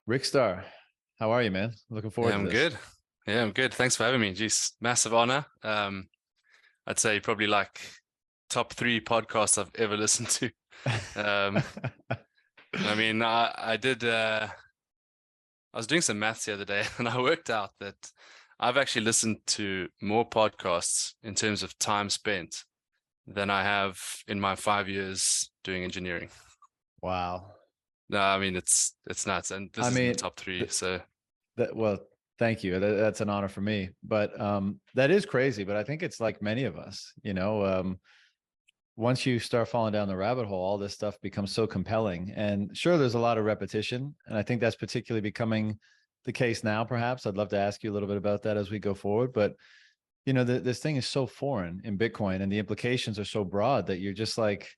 Rickstar, how are you, man? Looking Yeah, forward to I'm this. good. Yeah, I'm good. Thanks for having me. Jeez, massive honor. I'd say probably like top three podcasts I've ever listened to. Um, I mean, I was doing some maths the other day and I worked out that I've actually listened to more podcasts in terms of time spent than I have in my 5 years doing engineering. Wow. No, I mean it's nuts, and I this is in the mean, top three. th So well, thank you. That's an honor for me. But that is crazy. But I think it's like many of us, once you start falling down the rabbit hole, all this stuff becomes so compelling. And sure, there's a lot of repetition, and I think that's particularly becoming the case now. Perhaps I'd love to ask you a little bit about that as we go forward. But this thing is so foreign in Bitcoin, and the implications are so broad that you're just like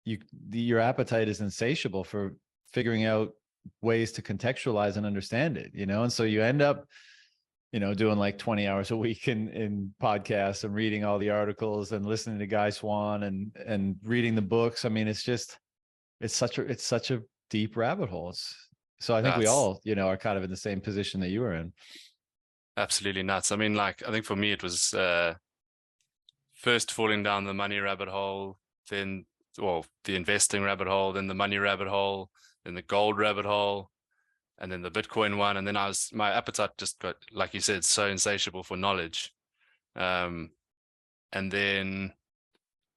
your appetite is insatiable for figuring out ways to contextualize and understand it, and so you end up doing like 20 hours a week in podcasts and reading all the articles and listening to Guy Swan and reading the books. I mean, it's such a deep rabbit hole. So I think we that's all are kind of in the same position that you are in. absolutely nuts. I mean, like I think for me it was first falling down the money rabbit hole, then, well, the investing rabbit hole, then the money rabbit hole, then the gold rabbit hole, and then the Bitcoin one. And then my appetite just got, like you said, so insatiable for knowledge. Um, and then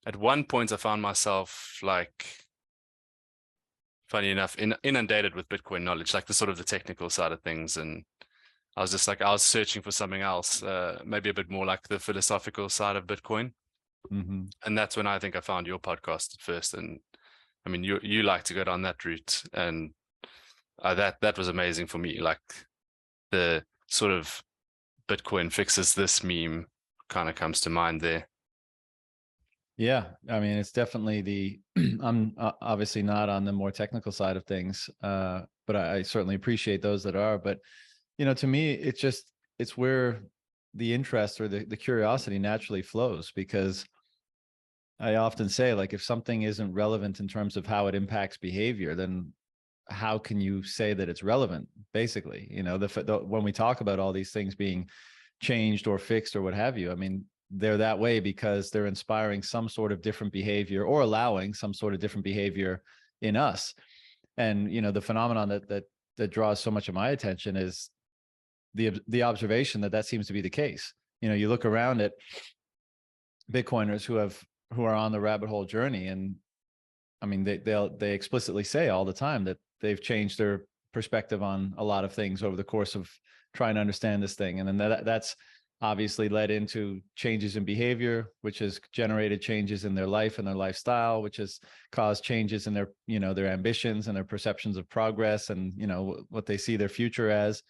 at one point I found myself like, funny enough, inundated with Bitcoin knowledge, like the sort of the technical side of things. And I was just like, I was searching for something else, maybe a bit more like the philosophical side of Bitcoin. Mm-hmm. And that's when I think I found your podcast at first. And I mean, you like to go down that route, and that was amazing for me. Like the sort of Bitcoin fixes this meme kind of comes to mind there. Yeah, I mean, it's definitely I'm obviously not on the more technical side of things, but I certainly appreciate those that are. But, to me, it's where the interest or the curiosity naturally flows, because I often say, like, if something isn't relevant in terms of how it impacts behavior, then how can you say that it's relevant? Basically, when we talk about all these things being changed or fixed or what have you, I mean, they're that way because they're inspiring some sort of different behavior or allowing some sort of different behavior in us. And the phenomenon that draws so much of my attention is the observation that seems to be the case. You look around at Bitcoiners who are on the rabbit hole journey, and I mean, they explicitly say all the time that they've changed their perspective on a lot of things over the course of trying to understand this thing. And then that's obviously led into changes in behavior, which has generated changes in their life and their lifestyle, which has caused changes in their ambitions and their perceptions of progress, and what they see their future as.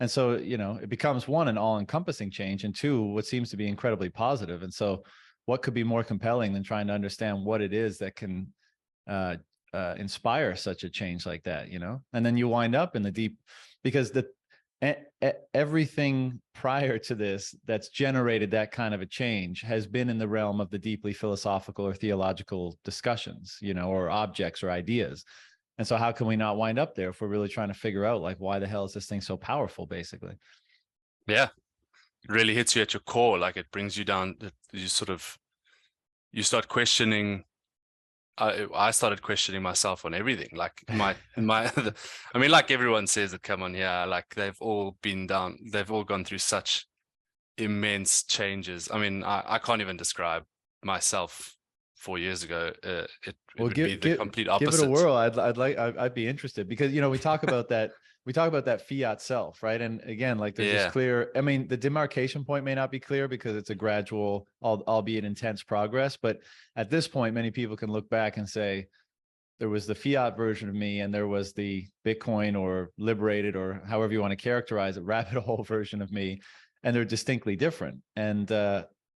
And so it becomes, one, an all-encompassing change, and two, what seems to be incredibly positive. And so what could be more compelling than trying to understand what it is that can uh, inspire such a change like that, and then you wind up in the deep, because everything prior to this that's generated that kind of a change has been in the realm of the deeply philosophical or theological discussions, or objects or ideas. And so how can we not wind up there if we're really trying to figure out, like, why the hell is this thing so powerful, basically? Yeah, it really hits you at your core. Like it brings you down. You start questioning. I started questioning myself on everything. Like I mean, like everyone says that come on here, like they've all gone through such immense changes. I mean, I can't even describe myself 4 years ago. It Well, would be the complete give it a opposite. whirl. I'd be interested, because we talk about that fiat self, right? And again, like, there's this Yeah, clear, I mean, the demarcation point may not be clear because it's a gradual, albeit intense progress. But at this point, many people can look back and say, there was the fiat version of me, and there was the Bitcoin or liberated, or however you want to characterize it, rabbit hole version of me, and they're distinctly different. And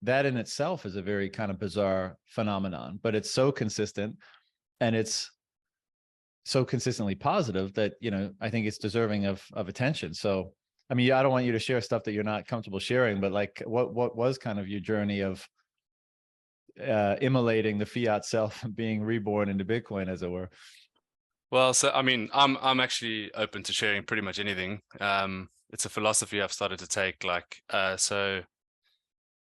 that in itself is a very kind of bizarre phenomenon, but it's so consistent, and it's so consistently positive that I think it's deserving of attention. So I mean, I don't want you to share stuff that you're not comfortable sharing, but like, what was kind of your journey of immolating the fiat self and being reborn into Bitcoin, as it were? Well, so I mean, I'm actually open to sharing pretty much anything. It's a philosophy I've started to take. Like, so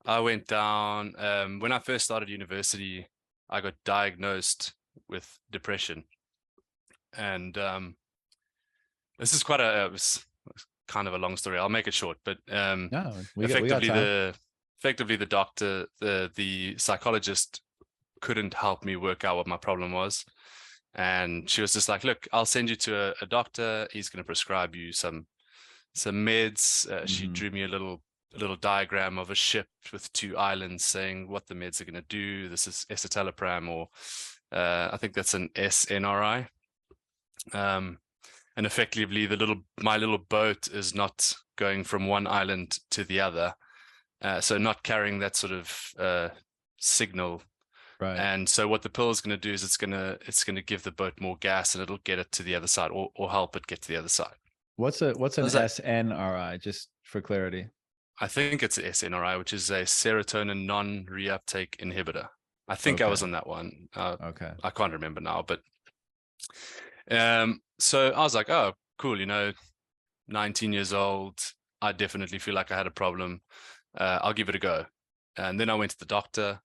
I went down when I first started university. I got diagnosed with depression, and this is it's kind of a long story. I'll make it short, but No, we got effectively time. the doctor, the psychologist couldn't help me work out what my problem was. And she was just like, look, I'll send you to a doctor. He's going to prescribe you some meds. She Mm-hmm. drew me a little diagram of a ship with two islands saying what the meds are going to do. This is escitalopram, or I think that's an SNRI. And effectively, my little boat is not going from one island to the other, so not carrying that sort of signal. Right. And so what the pill is going to do is it's going to give the boat more gas, and it'll get it to the other side, or help it get to the other side. What's an Was that? SNRI, just for clarity? I think it's a SNRI, which is a serotonin non-reuptake inhibitor. I think I Okay. was on that one. Okay. I can't remember now, but so I was like, oh, cool, 19 years old. I definitely feel like I had a problem. I'll give it a go. And then I went to the doctor,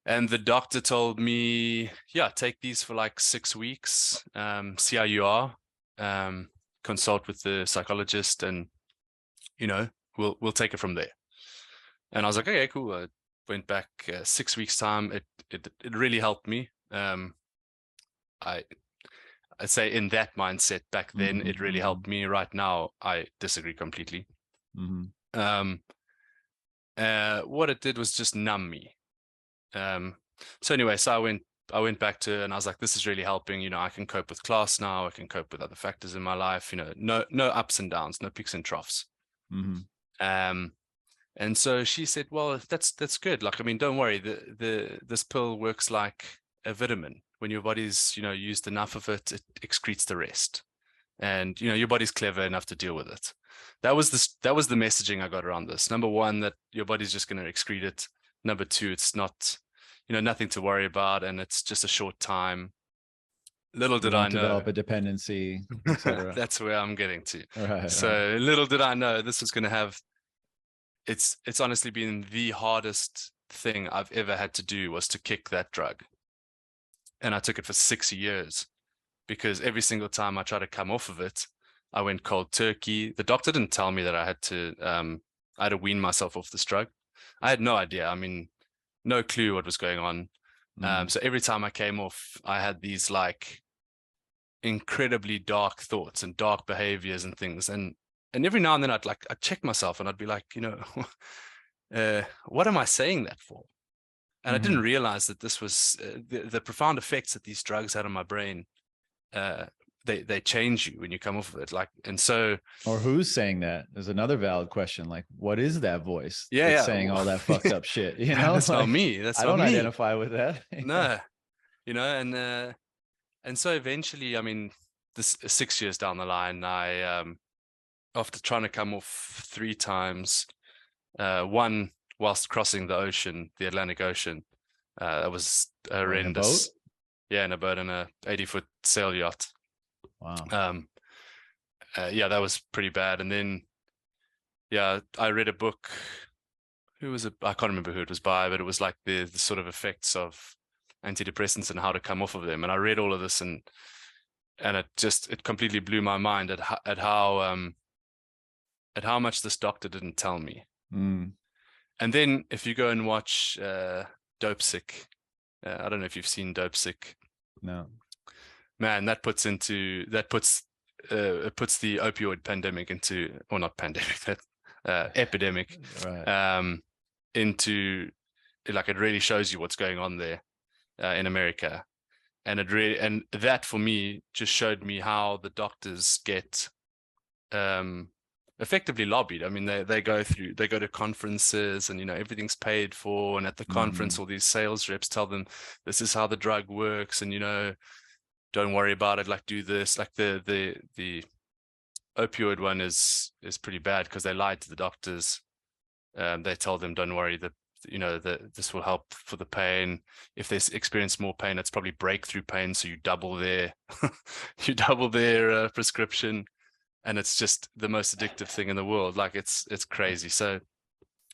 and the doctor told me, yeah, take these for like 6 weeks, see how you are, consult with the psychologist, and we'll take it from there. And I was like, okay, cool. I went back 6 weeks time. It really helped me. I'd say in that mindset back then, it really helped me. Right now, I disagree completely. Mm-hmm. What it did was just numb me. So anyway, so I went back to, and I was like, this is really helping. I can cope with class now. I can cope with other factors in my life. No ups and downs, no peaks and troughs. Mm-hmm. And so she said, well, that's good. Like, I mean, don't worry. This pill works like a vitamin. When your body's, used enough of it, it excretes the rest. And, your body's clever enough to deal with it. That was the messaging I got around this. Number one, that your body's just going to excrete it. Number two, it's not, nothing to worry about, and it's just a short time. Little You did I won't know. develop a dependency, etc. That's where I'm getting to. Right. So little did I know this was going to have, it's honestly been the hardest thing I've ever had to do, was to kick that drug. And I took it for 6 years, because every single time I tried to come off of it, I went cold turkey. The doctor didn't tell me that I had to wean myself off this drug. I had no idea. I mean, no clue what was going on. So every time I came off, I had these like incredibly dark thoughts and dark behaviors and things. And every now and then I'd check myself, and I'd be like, what am I saying that for? And I didn't realize that this was the profound effects that these drugs had on my brain. They change you when you come off of it. And so, or who's saying that? There's another valid question. Like, what is that voice yeah, saying all that fucked up shit? That's not me. That's I not don't me. identify with that. No, and so eventually, I mean, this 6 years down the line, I after trying to come off 3 times, one whilst crossing the ocean, the Atlantic Ocean, that was horrendous. Yeah, in a boat, in a 80-foot sail yacht. Wow. Yeah, that was pretty bad. And then, yeah, I read a book. Who was it? I can't remember who it was by, but it was like the sort of effects of antidepressants and how to come off of them. And I read all of this, and it completely blew my mind at how much this doctor didn't tell me. And then if you go and watch Dope Sick, I don't know if you've seen Dope Sick. No. Man, it puts the opioid pandemic into, or not pandemic, that epidemic, right. Into, like, it really shows you what's going on there in America. And that for me just showed me how the doctors get effectively lobbied. I mean, they go to conferences, and everything's paid for, and at the conference all these sales reps tell them this is how the drug works, and don't worry about it, like do this. Like the opioid one is pretty bad, because they lied to the doctors. They told them, don't worry, the you know, this will help for the pain. If they experience more pain, it's probably breakthrough pain, so you double their prescription, and it's just the most addictive thing in the world. Like it's crazy. So,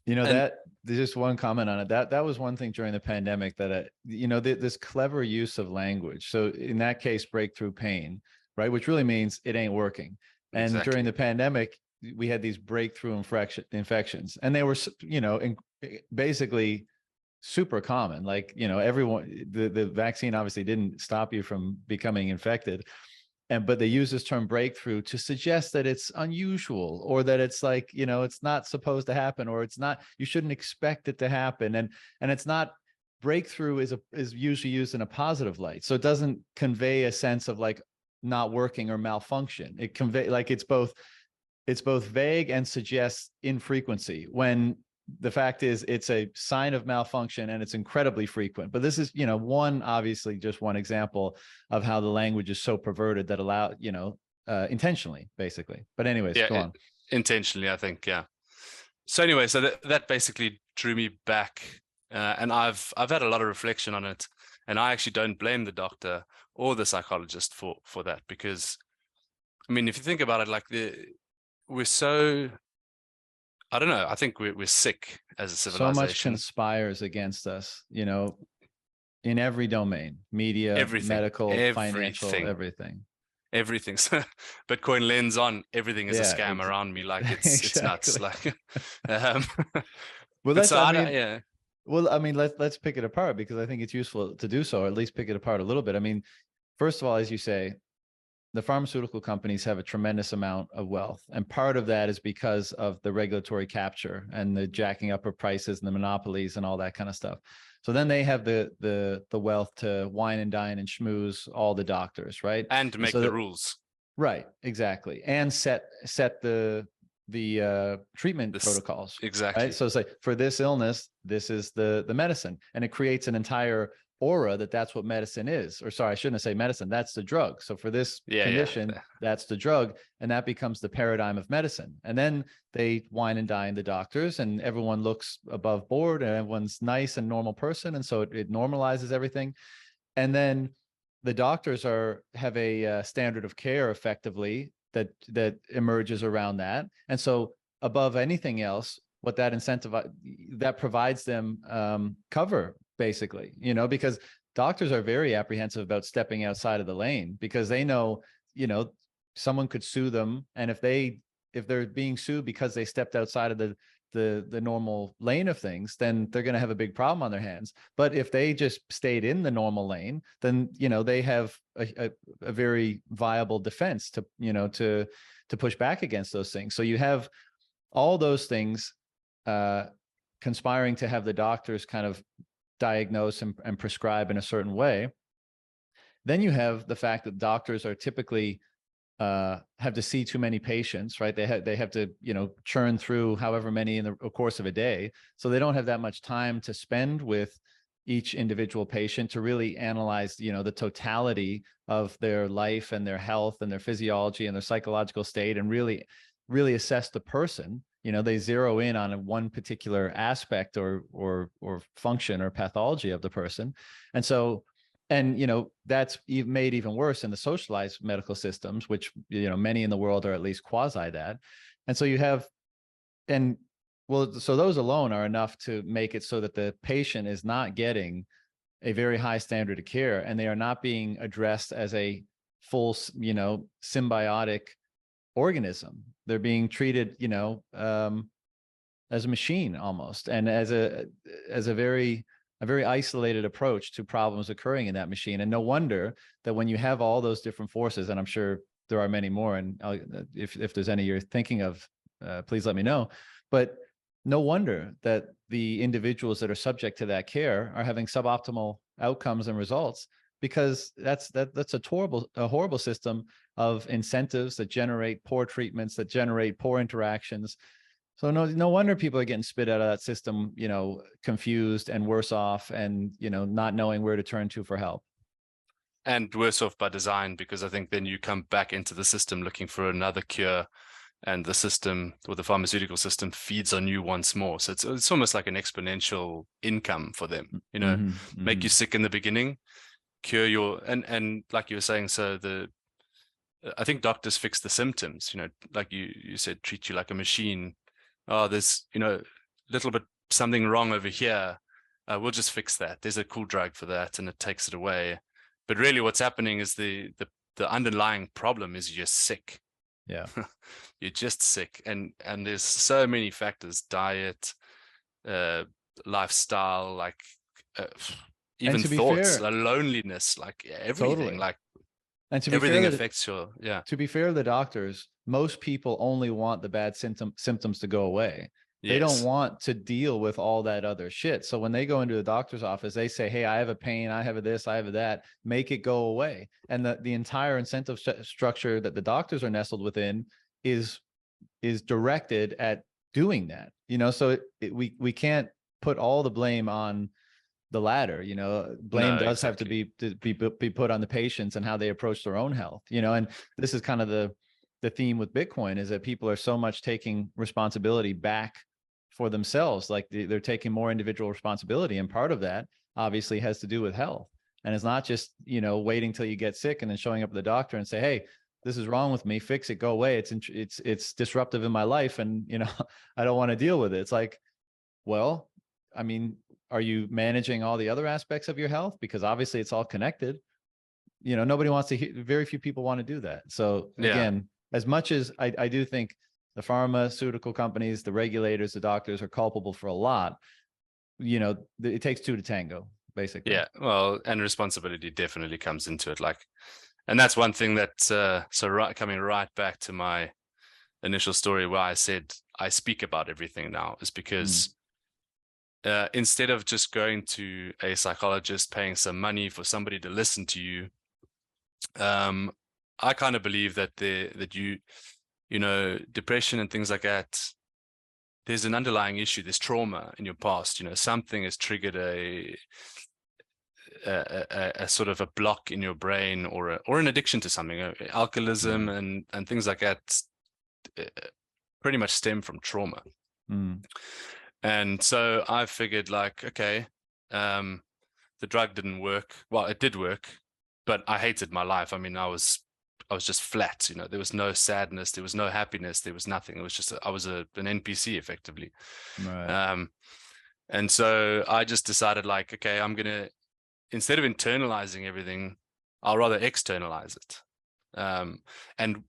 You know, and that there's just one comment on it. That was one thing during the pandemic that, you know, this clever use of language. So in that case, breakthrough pain, right? Which really means it ain't working. And during exactly, the pandemic, we had these breakthrough infections, and they were, you know, basically super common. Like, you know, everyone, the vaccine obviously didn't stop you from becoming infected, but they use this term breakthrough to suggest that it's unusual, or that it's like, you know, it's not supposed to happen, or it's not, you shouldn't expect it to happen. And it's not, breakthrough is usually used in a positive light. So it doesn't convey a sense of like not working or malfunction. It convey like it's both vague and suggests infrequency, when the fact is it's a sign of malfunction and it's incredibly frequent. But this is, you know, obviously just one example of how the language is so perverted that allow, you know, intentionally, basically. But anyways, yeah, go on. intentionally, I think, yeah. So anyway, so that basically drew me back, and I've had a lot of reflection on it, and I actually don't blame the doctor or the psychologist for that, because I mean, if you think about it, like we're so, I don't know, I think we're sick as a So much civilization. conspires against us, you know, in every domain: media, Everything, medical, financial, everything, everything. everything. So Bitcoin lens on, everything is a Yeah, scam around me. Like it's nuts. exactly. Like, um, Well, but let's, so I I don't, mean, yeah, let's pick it apart, because I think it's useful to do so, or at least pick it apart a little bit. I mean, first of all, as you say, the pharmaceutical companies have a tremendous amount of wealth, and part of that is because of the regulatory capture and the jacking up of prices and the monopolies and all that kind of stuff. So then they have the wealth to wine and dine and schmooze all the doctors, right? and And make so the that, rules. right, exactly, and set the treatment This protocols, right? exactly. So it's like, for this illness, this is the medicine, and it creates an entire aura that's what medicine is. Or sorry, I shouldn't say medicine, that's the drug. So for this Yeah, condition, yeah, that's the drug, and that becomes the paradigm of medicine. And then they wine and dine the doctors, and everyone looks above board, and everyone's nice and normal person, and so it normalizes everything. And then the doctors have a standard of care, effectively, that emerges around that. And so above anything else, what that provides them cover, basically, you know, because doctors are very apprehensive about stepping outside of the lane, because they know, you know, someone could sue them, and if they're being sued because they stepped outside of the normal lane of things, then they're going to have a big problem on their hands. But if they just stayed in the normal lane, then, you know, they have a very viable defense to, you know, to push back against those things. So you have all those things conspiring to have the doctors kind of diagnose and prescribe in a certain way. Then you have the fact that doctors are typically have to see too many patients, right? They have to, you know, churn through however many in the course of a day. So they don't have that much time to spend with each individual patient to really analyze, you know, the totality of their life and their health and their physiology and their psychological state, and really assess the person. You know, they zero in on one particular aspect or function or pathology of the person. And so, and, you know, that's made even worse in the socialized medical systems, which, you know, many in the world are at least quasi that. And so you have, and well, so those alone are enough to make it so that the patient is not getting a very high standard of care, and they are not being addressed as a full, you know, symbiotic organism. They're being treated, you know, as a machine almost, and as a very isolated approach to problems occurring in that machine. And no wonder that when you have all those different forces, and I'm sure there are many more, and if there's any you're thinking of, please let me know. But no wonder that the individuals that are subject to that care are having suboptimal outcomes and results, because that's a horrible system of incentives that generate poor treatments, that generate poor interactions. So no wonder people are getting spit out of that system, you know, confused and worse off, and, you know, not knowing where to turn to for help. and worse off by design, because I think then you come back into the system looking for another cure, and the system, or the pharmaceutical system, feeds on you once more. So it's almost like an exponential income for them, make you sick in the beginning, cure your, and like you were saying, so I think doctors fix the symptoms, like you said, treat you like a machine. Oh, there's, little bit something wrong over here. We'll just fix that. There's a cool drug for that, and it takes it away. But really what's happening is the underlying problem is you're sick. Yeah. You're just sick. And there's so many factors, diet, lifestyle, like even to be thoughts, fair, loneliness, like everything, totally. like And to be everything fair, affects your, yeah. to be fair to the doctors, most people only want the bad symptoms to go away. They don't Yes. want to deal with all that other shit. So when they go into the doctor's office, they say, hey, I have a pain, I have a this, I have a that, make it go away. And the entire incentive structure that the doctors are nestled within is directed at doing that. So we can't put all the blame on the latter. Blame No, does have to exactly. be put on the patients and how they approach their own health. And this is kind of the theme with Bitcoin, is that people are so much taking responsibility back for themselves, like they're taking more individual responsibility, and part of that obviously has to do with health. And it's not just waiting till you get sick and then showing up at the doctor and say, hey, this is wrong with me, fix it, go away, it's disruptive in my life, and I don't want to deal with it. It's like, well, I mean, are you managing all the other aspects of your health? Because obviously it's all connected. Nobody wants to hear, very few people want to do that. So Yeah. again, as much as I do think the pharmaceutical companies, the regulators, the doctors are culpable for a lot, it takes two to tango, basically. Yeah. Well, and responsibility definitely comes into it. Like, and that's one thing that, coming right back to my initial story where I said I speak about everything now, is because instead of just going to a psychologist, paying some money for somebody to listen to you, I kind of believe that depression and things like that, there's an underlying issue, there's trauma in your past, something has triggered a sort of a block in your brain, or an addiction to something, alcoholism and things like that, pretty much stem from trauma. And so I figured, like, okay, the drug didn't work. Well, it did work, but I hated my life. I mean, I was just flat, there was no sadness, there was no happiness, there was nothing. It was just, I was an NPC effectively. Right. And so I just decided, like, okay, I'm going to, instead of internalizing everything, I'll rather externalize it. And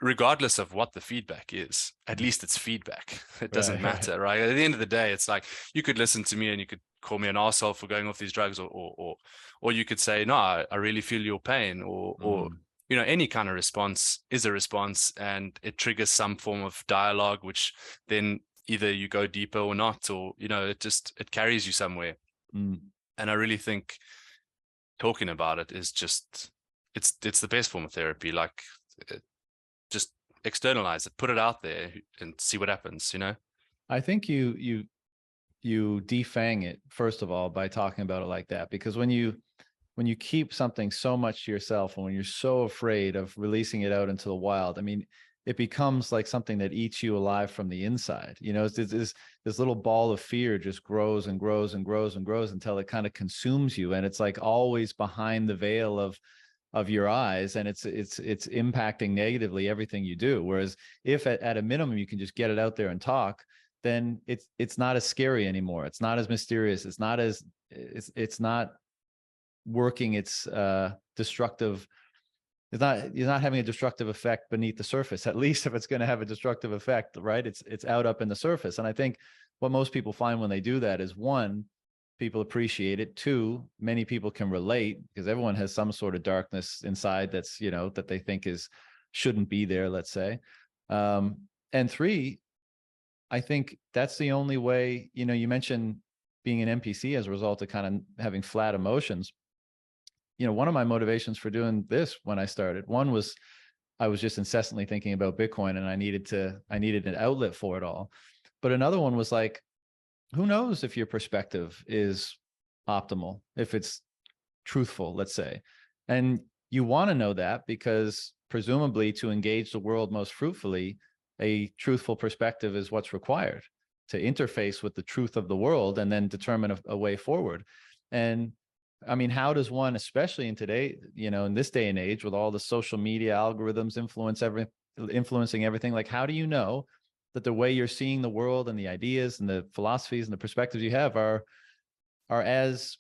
regardless of what the feedback is, at least it's feedback. It doesn't matter, right? At the end of the day, it's like, you could listen to me and you could call me an arsehole for going off these drugs, or you could say, no, I really feel your pain, or any kind of response is a response, and it triggers some form of dialogue, which then either you go deeper or not, or it carries you somewhere. And I really think talking about it is just, it's the best form of therapy. Like, just externalize it, put it out there, and see what happens. I think you defang it, first of all, by talking about it like that, because when you keep something so much to yourself, and when you're so afraid of releasing it out into the wild, I mean, it becomes like something that eats you alive from the inside. It's this little ball of fear just grows and grows and grows and grows until it kind of consumes you, and it's like always behind the veil of your eyes, and it's impacting negatively everything you do. Whereas if at a minimum you can just get it out there and talk, then it's not as scary anymore. It's not as mysterious. It's not working its destructive. You're not having a destructive effect beneath the surface. At least if it's going to have a destructive effect, right? It's out up in the surface. And I think what most people find when they do that is, one, people appreciate it. Two, many people can relate, because everyone has some sort of darkness inside that's, that they think shouldn't be there, let's say. And three, I think that's the only way. You mentioned being an NPC as a result of kind of having flat emotions. One of my motivations for doing this when I started, one was I was just incessantly thinking about Bitcoin, and I needed an outlet for it all. But another one was like, who knows if your perspective is optimal, if it's truthful, let's say. And you want to know that, because presumably to engage the world most fruitfully, a truthful perspective is what's required to interface with the truth of the world and then determine a way forward. And I mean, how does one, especially in today, in this day and age with all the social media algorithms influencing everything, like how do you know that the way you're seeing the world and the ideas and the philosophies and the perspectives you have are as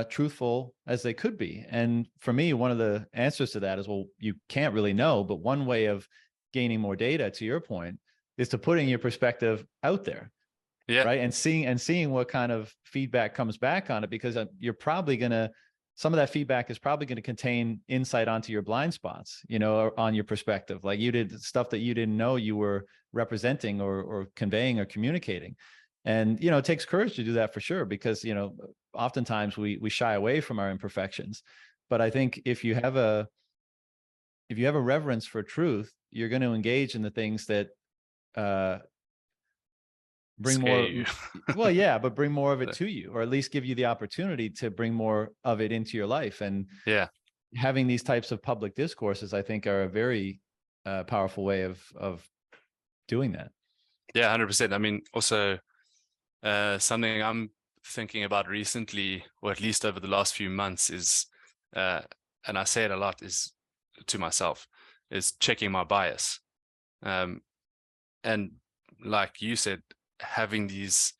truthful as they could be? And for me, one of the answers to that is, well, you can't really know, but one way of gaining more data, to your point, is to putting your perspective out there. Yeah. Right. And seeing what kind of feedback comes back on it, because you're probably some of that feedback is probably going to contain insight onto your blind spots, or on your perspective. Like you did stuff that you didn't know you were representing or conveying or communicating. And, it takes courage to do that for sure, because, oftentimes we shy away from our imperfections. But I think if you have a reverence for truth, you're going to engage in the things that bring more well, yeah, but bring more of it to you, or at least give you the opportunity to bring more of it into your life. And yeah, having these types of public discourses, I think, are a very powerful way of doing that. Yeah, 100%. I mean, also something I'm thinking about recently, or at least over the last few months, is and I say it a lot, is to myself, is checking my bias. And like you said, having these,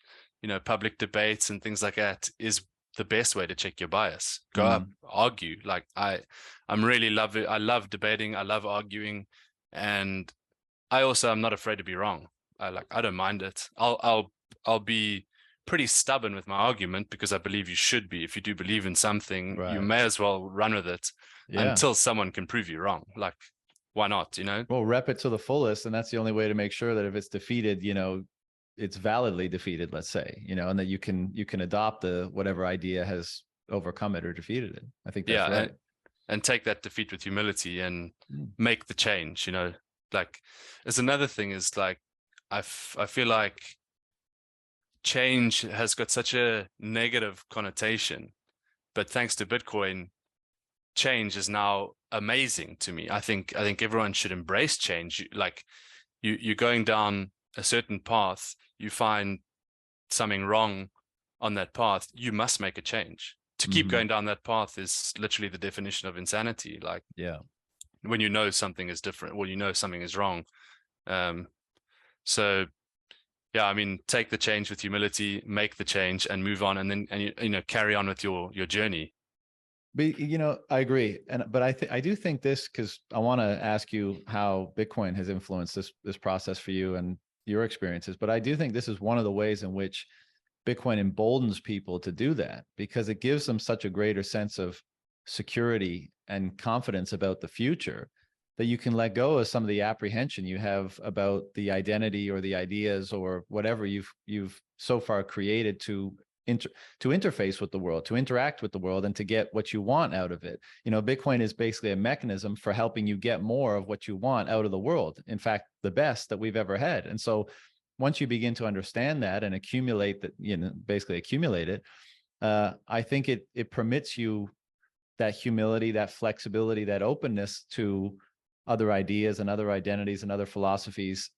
public debates and things like that is the best way to check your bias. Go up, argue. Like I love debating. I love arguing. And I'm not afraid to be wrong. I don't mind it. I'll be pretty stubborn with my argument, because I believe you should be. If you do believe in something, Right. you may as well run with it until someone can prove you wrong. Like, why not, Well, rep it to the fullest. And that's the only way to make sure that if it's defeated, it's validly defeated, let's say, and that you can adopt whatever idea has overcome it or defeated it. I think that's right. And take that defeat with humility and make the change. Like, there's another thing is, like, I feel like change has got such a negative connotation, but thanks to Bitcoin, change is now amazing to me. I think everyone should embrace change. Like, you're going down a certain path, you find something wrong on that path, you must make a change. To keep going down that path is literally the definition of insanity. Like, when something is different, well, something is wrong. So yeah, I mean, take the change with humility, make the change, and move on, and then carry on with your journey. But I agree, but I do think this, because I want to ask you how Bitcoin has influenced this process for you and your experiences. But I do think this is one of the ways in which Bitcoin emboldens people to do that, because it gives them such a greater sense of security and confidence about the future, that you can let go of some of the apprehension you have about the identity or the ideas or whatever you've so far created to interface with the world, to interact with the world, and to get what you want out of it. Bitcoin is basically a mechanism for helping you get more of what you want out of the world. In fact, the best that we've ever had. And so once you begin to understand that and accumulate that, basically accumulate it, I think it permits you that humility, that flexibility, that openness to other ideas and other identities and other philosophies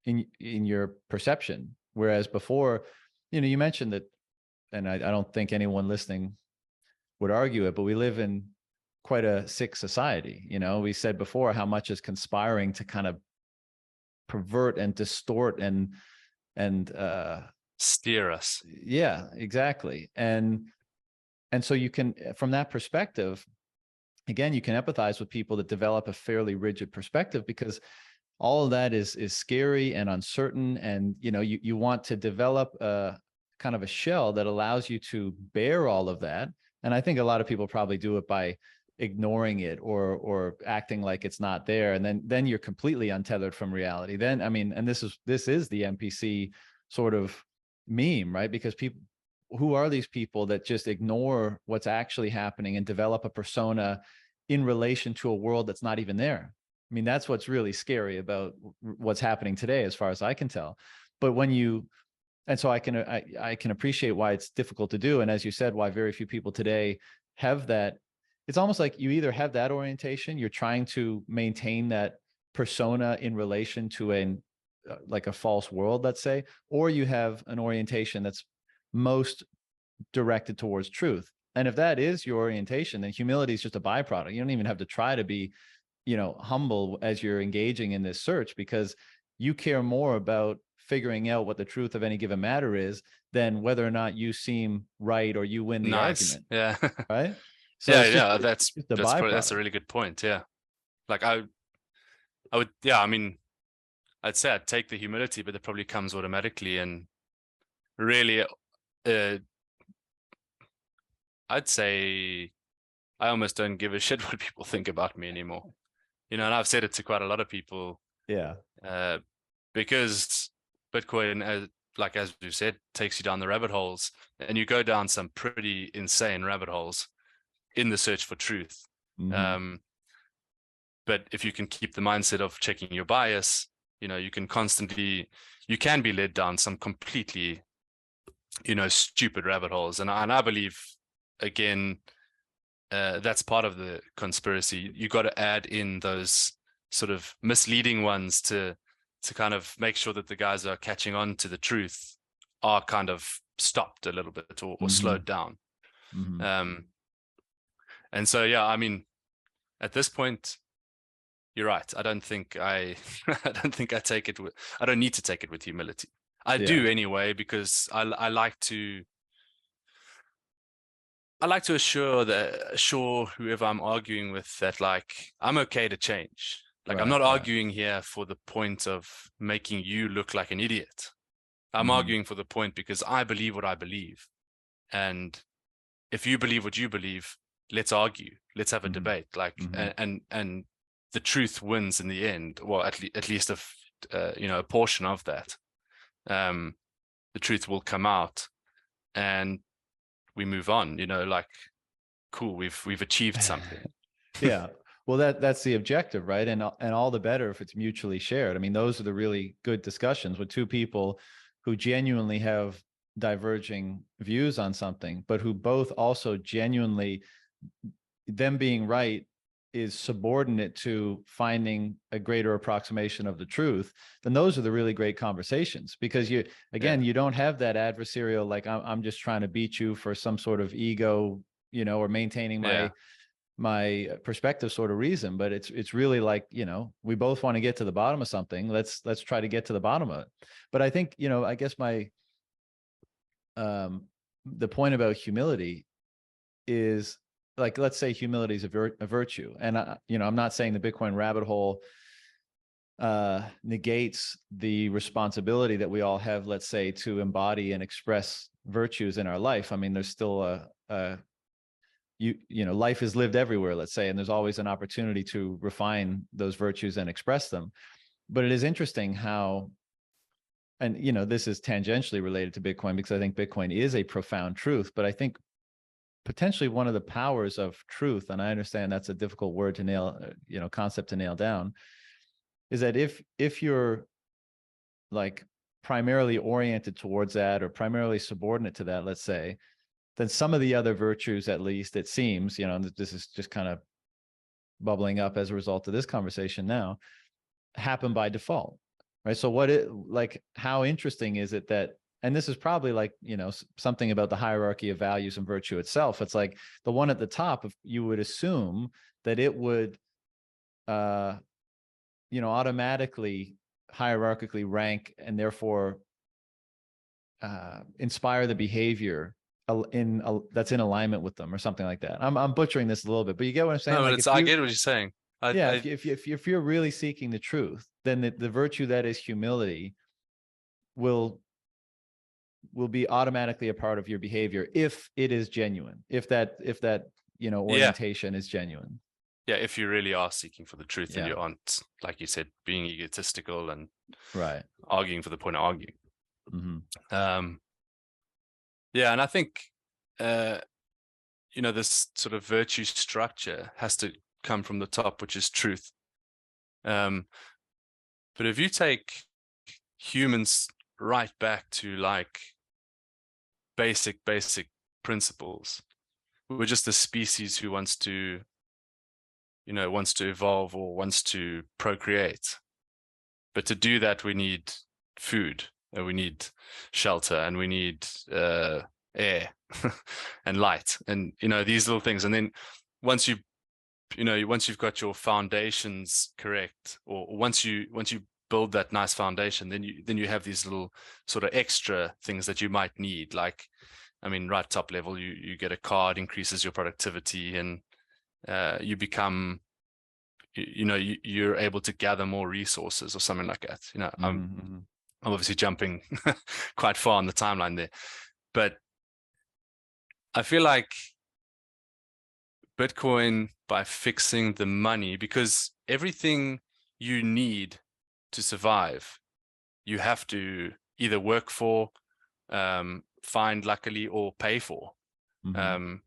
in your perception. Whereas before, you mentioned that, and I don't think anyone listening would argue it, but we live in quite a sick society. We said before how much is conspiring to kind of pervert and distort and steer us. Yeah, exactly. And so you can, from that perspective, again, you can empathize with people that develop a fairly rigid perspective, because all of that is scary and uncertain. And, you want to develop a kind of a shell that allows you to bear all of that. And I think a lot of people probably do it by ignoring it or acting like it's not there. And then you're completely untethered from reality. Then, I mean, and this is the NPC sort of meme, right? Because who are these people that just ignore what's actually happening and develop a persona in relation to a world that's not even there? I mean, that's what's really scary about what's happening today, as far as I can tell. But and so I can appreciate why it's difficult to do. And as you said, why very few people today have that. It's almost like you either have that orientation, you're trying to maintain that persona in relation to like a false world, let's say, or you have an orientation that's most directed towards truth. And if that is your orientation, then humility is just a byproduct. You don't even have to try to be, humble as you're engaging in this search, because you care more about figuring out what the truth of any given matter is than whether or not you seem right or you win the Nice. argument. Yeah. Right. So Yeah, it's just, yeah, it's just a byproduct. that's a really good point. Yeah. Like I would, yeah, I mean, I'd say I'd take the humility, but it probably comes automatically. And really, I'd say I almost don't give a shit what people think about me anymore. And I've said it to quite a lot of people. Yeah. Because Bitcoin, as we've said, takes you down the rabbit holes, and you go down some pretty insane rabbit holes in the search for truth. Mm-hmm. But if you can keep the mindset of checking your bias, you can be led down some completely, stupid rabbit holes. And I believe, again, that's part of the conspiracy. You got to add in those sort of misleading ones to kind of make sure that the guys are catching on to the truth are kind of stopped a little bit or Mm-hmm. slowed down. Mm-hmm. And so, yeah, I mean, at this point, you're right. I don't think I take it I don't need to take it with humility. I do anyway, because I like to assure whoever I'm arguing with that, like, I'm okay to change. Like, I'm not arguing here for the point of making you look like an idiot. I'm arguing for the point because I believe what I believe. And if you believe what you believe, let's argue. Let's have a debate. Like, and the truth wins in the end. Well, at least a portion of that. The truth will come out, and we move on. Like, cool, we've achieved something. Yeah. Well, that's the objective, right? And all the better if it's mutually shared. I mean, those are the really good discussions with two people who genuinely have diverging views on something, but who both also genuinely, them being right is subordinate to finding a greater approximation of the truth. Then those are the really great conversations, because you don't have that adversarial, like, I'm just trying to beat you for some sort of ego, or maintaining my perspective sort of reason. But it's really like, we both want to get to the bottom of something. Let's try to get to the bottom of it. But I think, I guess the point about humility is, like, let's say humility is a virtue. And I'm not saying the Bitcoin rabbit hole negates the responsibility that we all have, let's say, to embody and express virtues in our life. I mean, there's still life is lived everywhere, let's say, and there's always an opportunity to refine those virtues and express them. But it is interesting how, and this is tangentially related to Bitcoin, because I think Bitcoin is a profound truth, but I think potentially one of the powers of truth, and I understand that's a difficult word to nail, concept to nail down, is that if you're, like, primarily oriented towards that, or primarily subordinate to that, let's say, then some of the other virtues, at least it seems, this is just kind of bubbling up as a result of this conversation now, happen by default, right? So how interesting is it that, and this is probably like, something about the hierarchy of values and virtue itself. It's like the one at the top, if you would assume that it would, automatically hierarchically rank, and therefore inspire the behavior that's in alignment with them, or something like that. I'm butchering this a little bit, but you get what I'm saying? No, Like, but I get what you're saying. if you're really seeking the truth, then the virtue that is humility will be automatically a part of your behavior, if it is genuine, if that orientation is genuine. Yeah, if you really are seeking for the truth, and you aren't, like you said, being egotistical and arguing for the point of arguing. Yeah, and I think this sort of virtue structure has to come from the top, which is truth. But if you take humans right back to, like, basic principles, we're just a species who wants to, wants to evolve or wants to procreate. But to do that, we need food, and we need shelter, and we need air and light, and these little things. And then once you've got your foundations correct, or once you build that nice foundation, then you have these little sort of extra things that you might need. Like, I mean, right top level, you get a car, it increases your productivity, and you become, you're able to gather more resources or something like that. I'm obviously jumping quite far on the timeline there, but I feel like Bitcoin, by fixing the money, because everything you need to survive, you have to either work for, find luckily, or pay for. And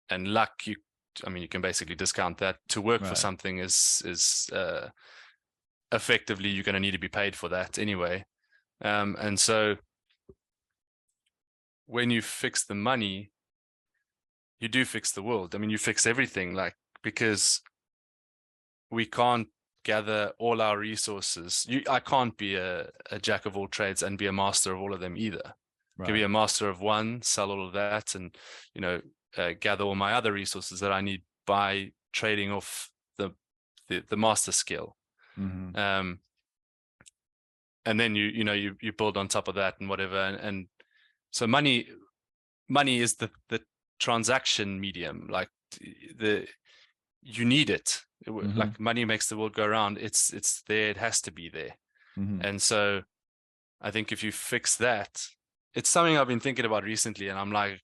luck, you can basically discount that. To work for something is effectively, you're going to need to be paid for that anyway. And so when you fix the money, you do fix the world. I mean, you fix everything, like, because we can't gather all our resources. I can't be a jack of all trades and be a master of all of them either. Right. Can be a master of one, sell all of that, and gather all my other resources that I need by trading off the master skill. And then you build on top of that and whatever. And so money is the transaction medium. Like, you need it. Like, money makes the world go around. It's there. It has to be there. And so I think if you fix that, it's something I've been thinking about recently, and I'm like,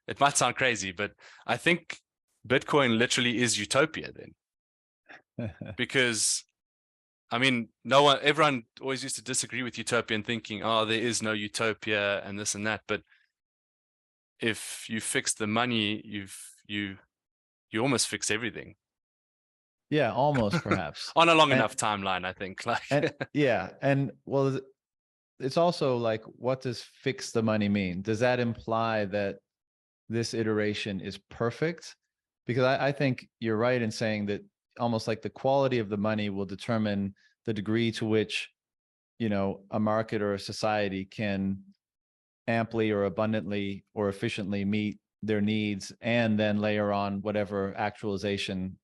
it might sound crazy, but I think Bitcoin literally is Utopia then. Because, I mean, everyone always used to disagree with Utopia and thinking, oh, there is no Utopia and this and that. But if you fix the money, you almost fix everything. Yeah, almost, perhaps. On a long enough timeline, I think. Like, and well, it's also like, what does fix the money mean? Does that imply that this iteration is perfect? Because I think you're right in saying that almost like the quality of the money will determine the degree to which, a market or a society can amply or abundantly or efficiently meet their needs, and then layer on whatever actualization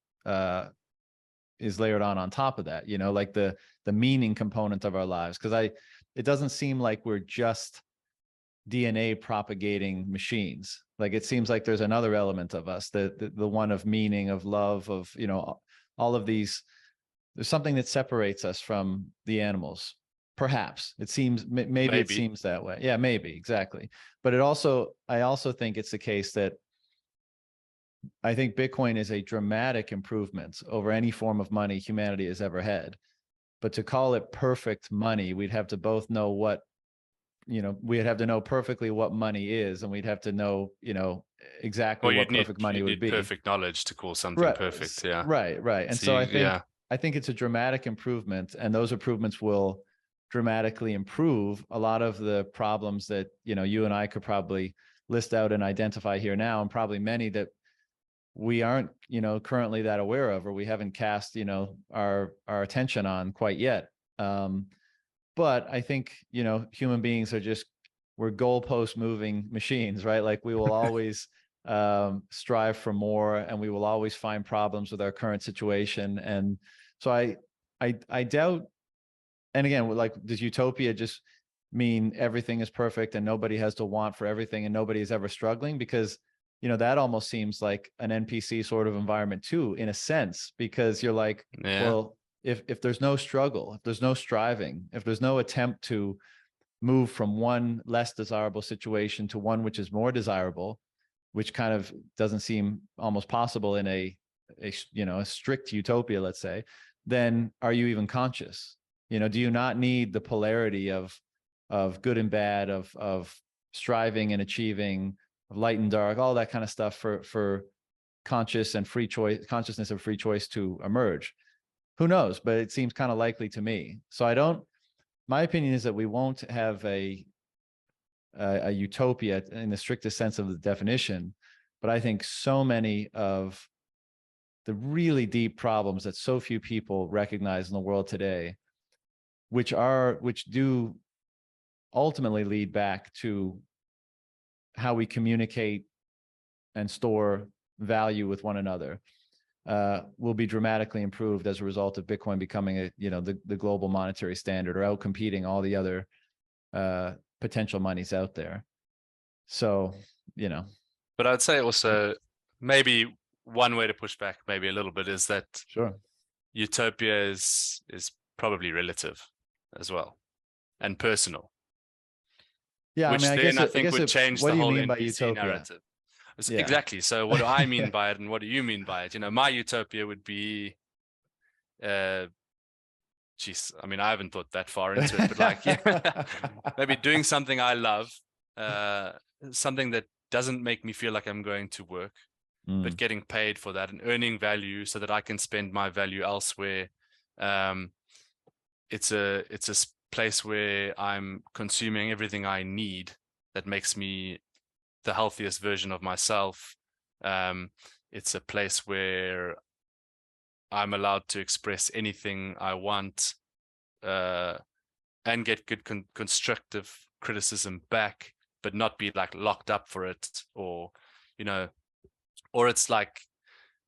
is layered on top of that, like the meaning component of our lives. Because it doesn't seem like we're just DNA propagating machines. Like, it seems like there's another element of us, the one of meaning, of love, of all of these. There's something that separates us from the animals. Perhaps it seems, maybe it seems that way. Yeah, maybe, exactly. But I also think it's the case that I think Bitcoin is a dramatic improvement over any form of money humanity has ever had. But to call it perfect money, we'd have to both know what, we'd have to know perfectly what money is, and we'd have to know, exactly what perfect money would be. Perfect knowledge to call something perfect. Yeah. Right. And so I think it's a dramatic improvement, and those improvements will dramatically improve a lot of the problems that, you and I could probably list out and identify here now, and probably many that we aren't, currently that aware of, or we haven't cast, our attention on quite yet. But I think, human beings we're goalpost moving machines, right? Like, we will always strive for more, and we will always find problems with our current situation. And so I doubt, and again, like, does utopia just mean everything is perfect and nobody has to want for everything and nobody is ever struggling? Because, that almost seems like an NPC sort of environment too, in a sense, because you're like, well, if there's no struggle, if there's no striving, if there's no attempt to move from one less desirable situation to one which is more desirable, which kind of doesn't seem almost possible in a strict utopia, let's say, then are you even conscious? Do you not need the polarity of good and bad, of striving and achieving, of light and dark, all that kind of stuff for consciousness and free choice to emerge? Who knows? But it seems kind of likely to me. So my opinion is that we won't have a utopia in the strictest sense of the definition, but I think so many of the really deep problems that so few people recognize in the world today, which do ultimately lead back to how we communicate and store value with one another, will be dramatically improved as a result of Bitcoin becoming the global monetary standard, or out competing all the other potential monies out there. So, But I'd say also maybe one way to push back maybe a little bit is that sure. Utopia is probably relative as well, and personal. Yeah, Which I then guess I think would it's, change what the do you whole mean by NPC utopia? narrative. Yeah. Exactly. So what do I mean by it, and what do you mean by it? My utopia would be, geez, I mean, I haven't thought that far into it, but like, yeah, maybe doing something I love, something that doesn't make me feel like I'm going to work, but getting paid for that and earning value so that I can spend my value elsewhere. It's a place where I'm consuming everything I need that makes me the healthiest version of myself. It's a place where I'm allowed to express anything I want, and get good constructive criticism back, but not be like locked up for it, or or it's like,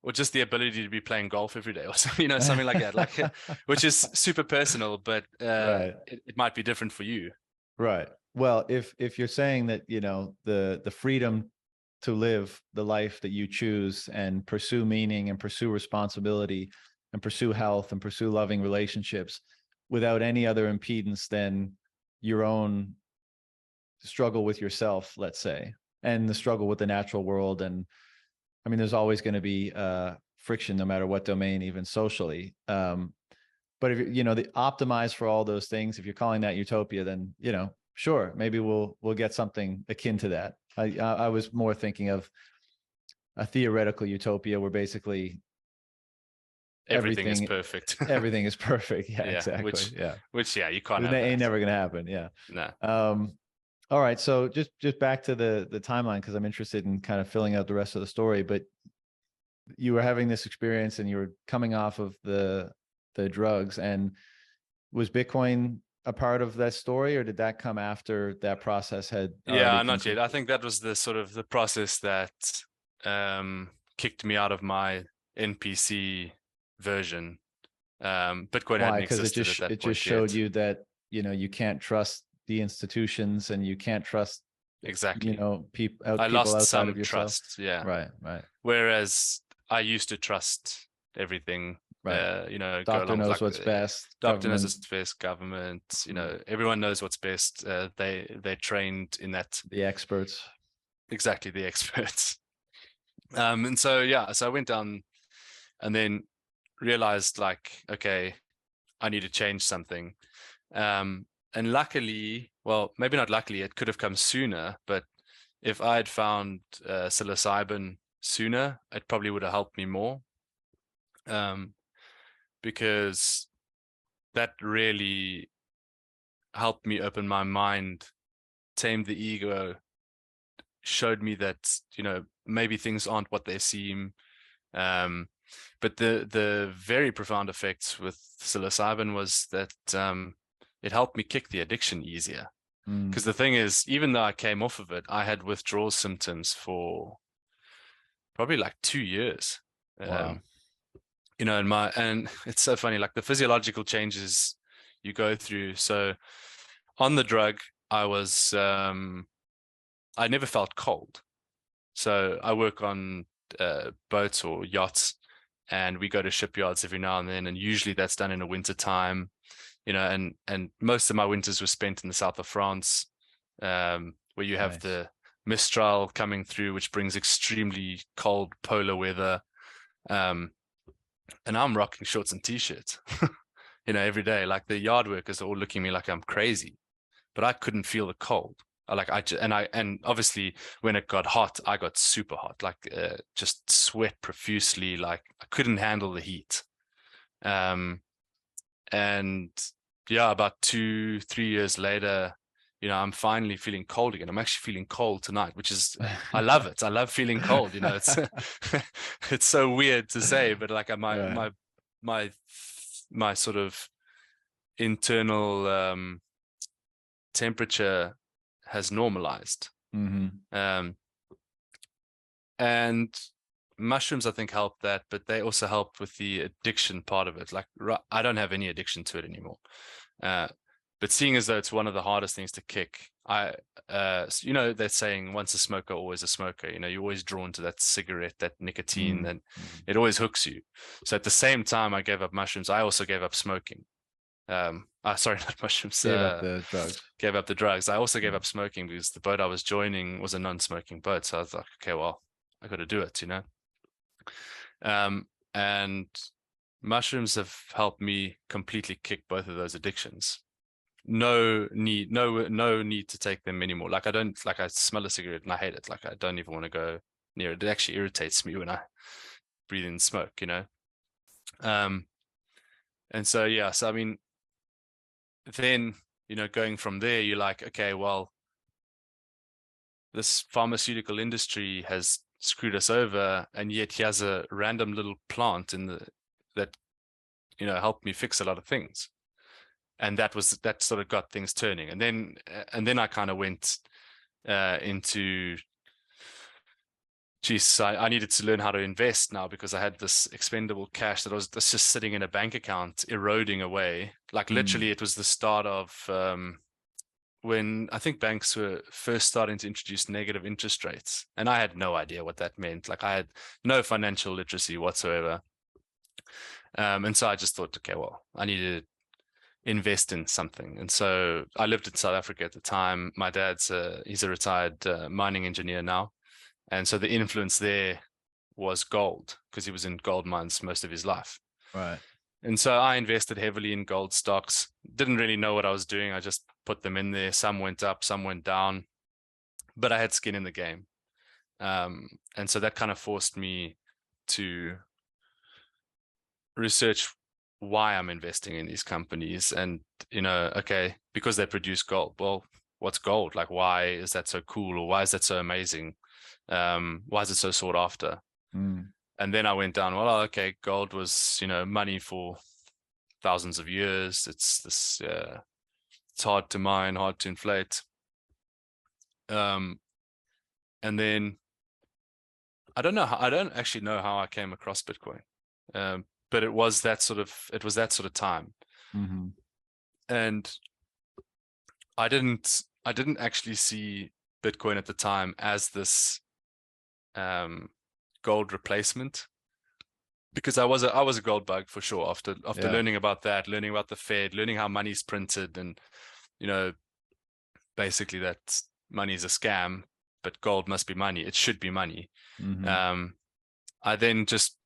or just the ability to be playing golf every day or something, something like that, like, which is super personal, but Right. it might be different for you. Right. Well, if you're saying that, the freedom to live the life that you choose and pursue meaning and pursue responsibility and pursue health and pursue loving relationships without any other impedance than your own struggle with yourself, let's say, and the struggle with the natural world. And I mean, there's always going to be friction, no matter what domain, even socially. But if the optimize for all those things, if you're calling that utopia, then sure, maybe we'll get something akin to that. I was more thinking of a theoretical utopia where basically Everything is perfect. everything is perfect. Yeah, Yeah, exactly. Yeah, which yeah, you can't it have ain't that. never gonna happen. Yeah. No. All right, so just back to the timeline, because I'm interested in kind of filling out the rest of the story. But you were having this experience and you were coming off of the drugs, and was Bitcoin a part of that story, or did that come after that process had already Yeah, been not yet. I completed? think that was the sort of the process that kicked me out of my NPC version. Bitcoin Why? hadn't Because existed at that it just point showed yet. you that you can't trust the institutions, and you can't trust Exactly. I people lost outside some of yourself. trust. Yeah. Right, right, Whereas I used to trust everything. right. Go Doctor along with knows like what's best. doctor knows Government, what's best, government. mm, Everyone knows what's best. They're trained in that. the experts. Exactly, the experts. And so yeah, so I went down and then realized like, okay, I need to change something. And luckily, well, maybe not luckily, it could have come sooner, but if I had found psilocybin sooner, it probably would have helped me more. Because that really helped me open my mind, tame the ego, showed me that, maybe things aren't what they seem. But the very profound effects with psilocybin was that it helped me kick the addiction easier. Mm, Because the thing is, even though I came off of it, I had withdrawal symptoms for probably like 2 years. wow. Um, and it's so funny, like the physiological changes you go through. So on the drug, I was I never felt cold. So I work on boats or yachts, and we go to shipyards every now and then, and usually that's done in the winter time, and most of my winters were spent in the south of France, where you have Nice. the Mistral coming through, which brings extremely cold polar weather. And I'm rocking shorts and t-shirts, every day. Like the yard workers are all looking at me like I'm crazy, but I couldn't feel the cold. And obviously when it got hot, I got super hot, like just sweat profusely. Like I couldn't handle the heat. And yeah, about 2-3 years later, I'm finally feeling cold again. I'm actually feeling cold tonight, which is, I love it. I love feeling cold. It's it's so weird to say, but like Right. my sort of internal temperature has normalized. Um, and mushrooms, I think, help that, but they also help with the addiction part of it. Like, I don't have any addiction to it anymore. But seeing as though it's one of the hardest things to kick, they're saying once a smoker, always a smoker. You're always drawn to that cigarette, that nicotine, and it always hooks you. So at the same time I gave up mushrooms, I also gave up smoking. Sorry, not mushrooms. Gave up the drugs. Gave up the drugs. I also gave up smoking because the boat I was joining was a non-smoking boat. So I was like, okay, well, I got to do it, and mushrooms have helped me completely kick both of those addictions. No need to take them anymore. Like, I smell a cigarette and I hate it. Like, I don't even want to go near it. It actually irritates me when I breathe in smoke, and so, yeah, so I mean, then, going from there, you're like, okay, well, this pharmaceutical industry has screwed us over, and yet he has a random little plant that helped me fix a lot of things. And that sort of got things turning. And then I kind of went into, geez, I needed to learn how to invest now, because I had this expendable cash that's just sitting in a bank account eroding away. Like, literally, it was the start of when I think banks were first starting to introduce negative interest rates, and I had no idea what that meant. Like, I had no financial literacy whatsoever. And so I just thought, okay, well, I need to invest in something. And so I lived in South Africa at the time. My dad's he's a retired mining engineer now. And so the influence there was gold, because he was in gold mines most of his life. Right. And so I invested heavily in gold stocks. Didn't really know what I was doing. I just put them in there. Some went up, some went down, but I had skin in the game. And so that kind of forced me to research why I'm investing in these companies. And, okay, because they produce gold. Well, what's gold? Like, why is that so cool? Or why is that so amazing? Why is it so sought after? And then I went down, well, okay, gold was, money for thousands of years. It's this, it's hard to mine, hard to inflate. And then I don't actually know how I came across Bitcoin. But it was that sort of time. And I didn't actually see Bitcoin at the time as this gold replacement, because I was a gold bug for sure after learning about that, learning about the Fed, learning how money's printed, and basically that money is a scam, but gold must be money. It should be money. I then just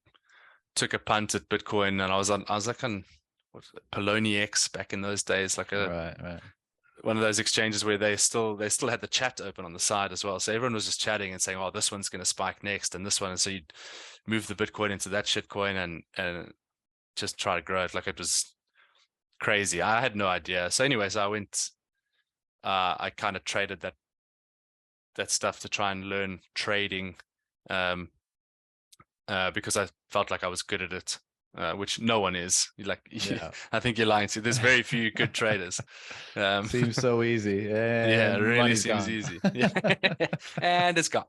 took a punt at Bitcoin, and I was like on Polony X back in those days, like right. One of those exchanges where they still had the chat open on the side as well. So everyone was just chatting and saying, oh, this one's going to spike next, and this one. And so you'd move the Bitcoin into that shitcoin and just try to grow it. Like, it was crazy. I had no idea. So anyways, I went, I kind of traded that stuff to try and learn trading, because I felt like I was good at it. Which no one is. I think you're lying to. There's very few good traders. Seems so easy. And yeah, it really seems gone. easy. Yeah. And it's gone.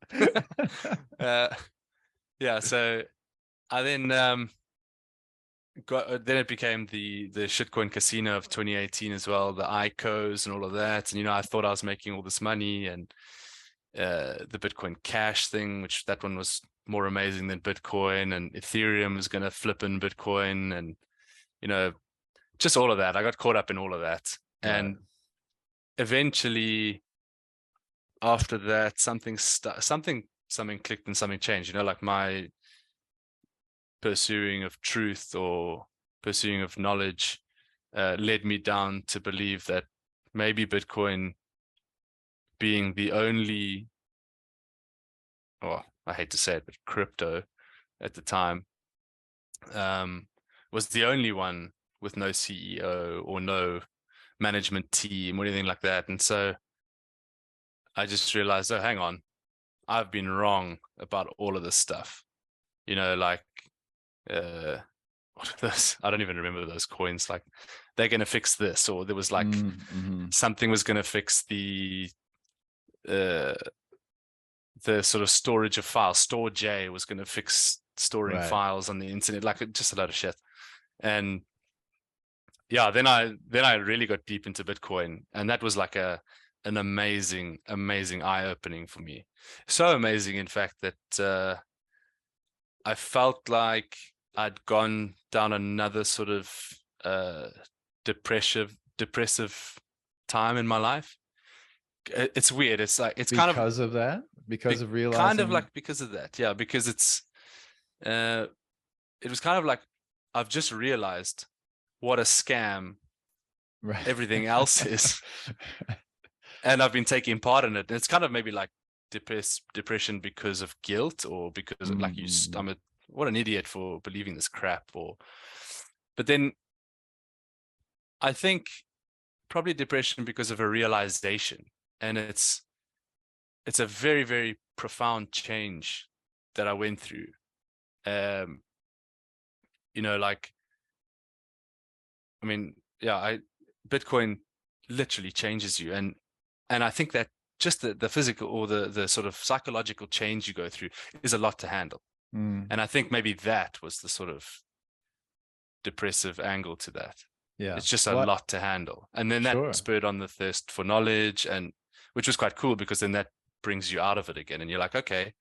Yeah, so I then then it became the shitcoin casino of 2018 as well, the ICOs and all of that. And I thought I was making all this money, and the Bitcoin Cash thing, which that one was more amazing than Bitcoin, and Ethereum is going to flip in Bitcoin, and just all of that. I got caught up in all of that. Right. And eventually after that, something clicked and something changed. Like my pursuing of truth or pursuing of knowledge led me down to believe that maybe Bitcoin being the only, I hate to say it, but crypto at the time was the only one with no CEO or no management team or anything like that. And so I just realized, oh, hang on, I've been wrong about all of this stuff. Like, what are those? I don't even remember those coins. Like, they're going to fix this, or there was like something was going to fix uh, the sort of storage of files. Store J was going to fix storing Right. files on the internet, like just a lot of shit. And yeah, then I really got deep into Bitcoin, and that was like an amazing eye opening for me. So amazing, in fact, that I felt like I'd gone down another sort of uh, depressive time in my life. It's weird. It's like it's Because of that, because of kind of realizing. like because of that, yeah. Because uh, it was kind of like I've just realized what a scam Right. everything else is, and I've been taking part in it. And it's kind of maybe like depression because of guilt, or because like Mm-hmm. what an idiot for believing this crap. But then I think probably depression because of a realization, and it's a very, very profound change that I went through. Um, like, I mean, yeah, Bitcoin literally changes you, and I think that just the physical, or the sort of psychological change you go through is a lot to handle. Mm. And I think maybe that was the sort of depressive angle to that. Yeah. It's just a What? lot to handle. And then that Sure. spurred on the thirst for knowledge, and which was quite cool, because then that brings you out of it again, and you're like, okay,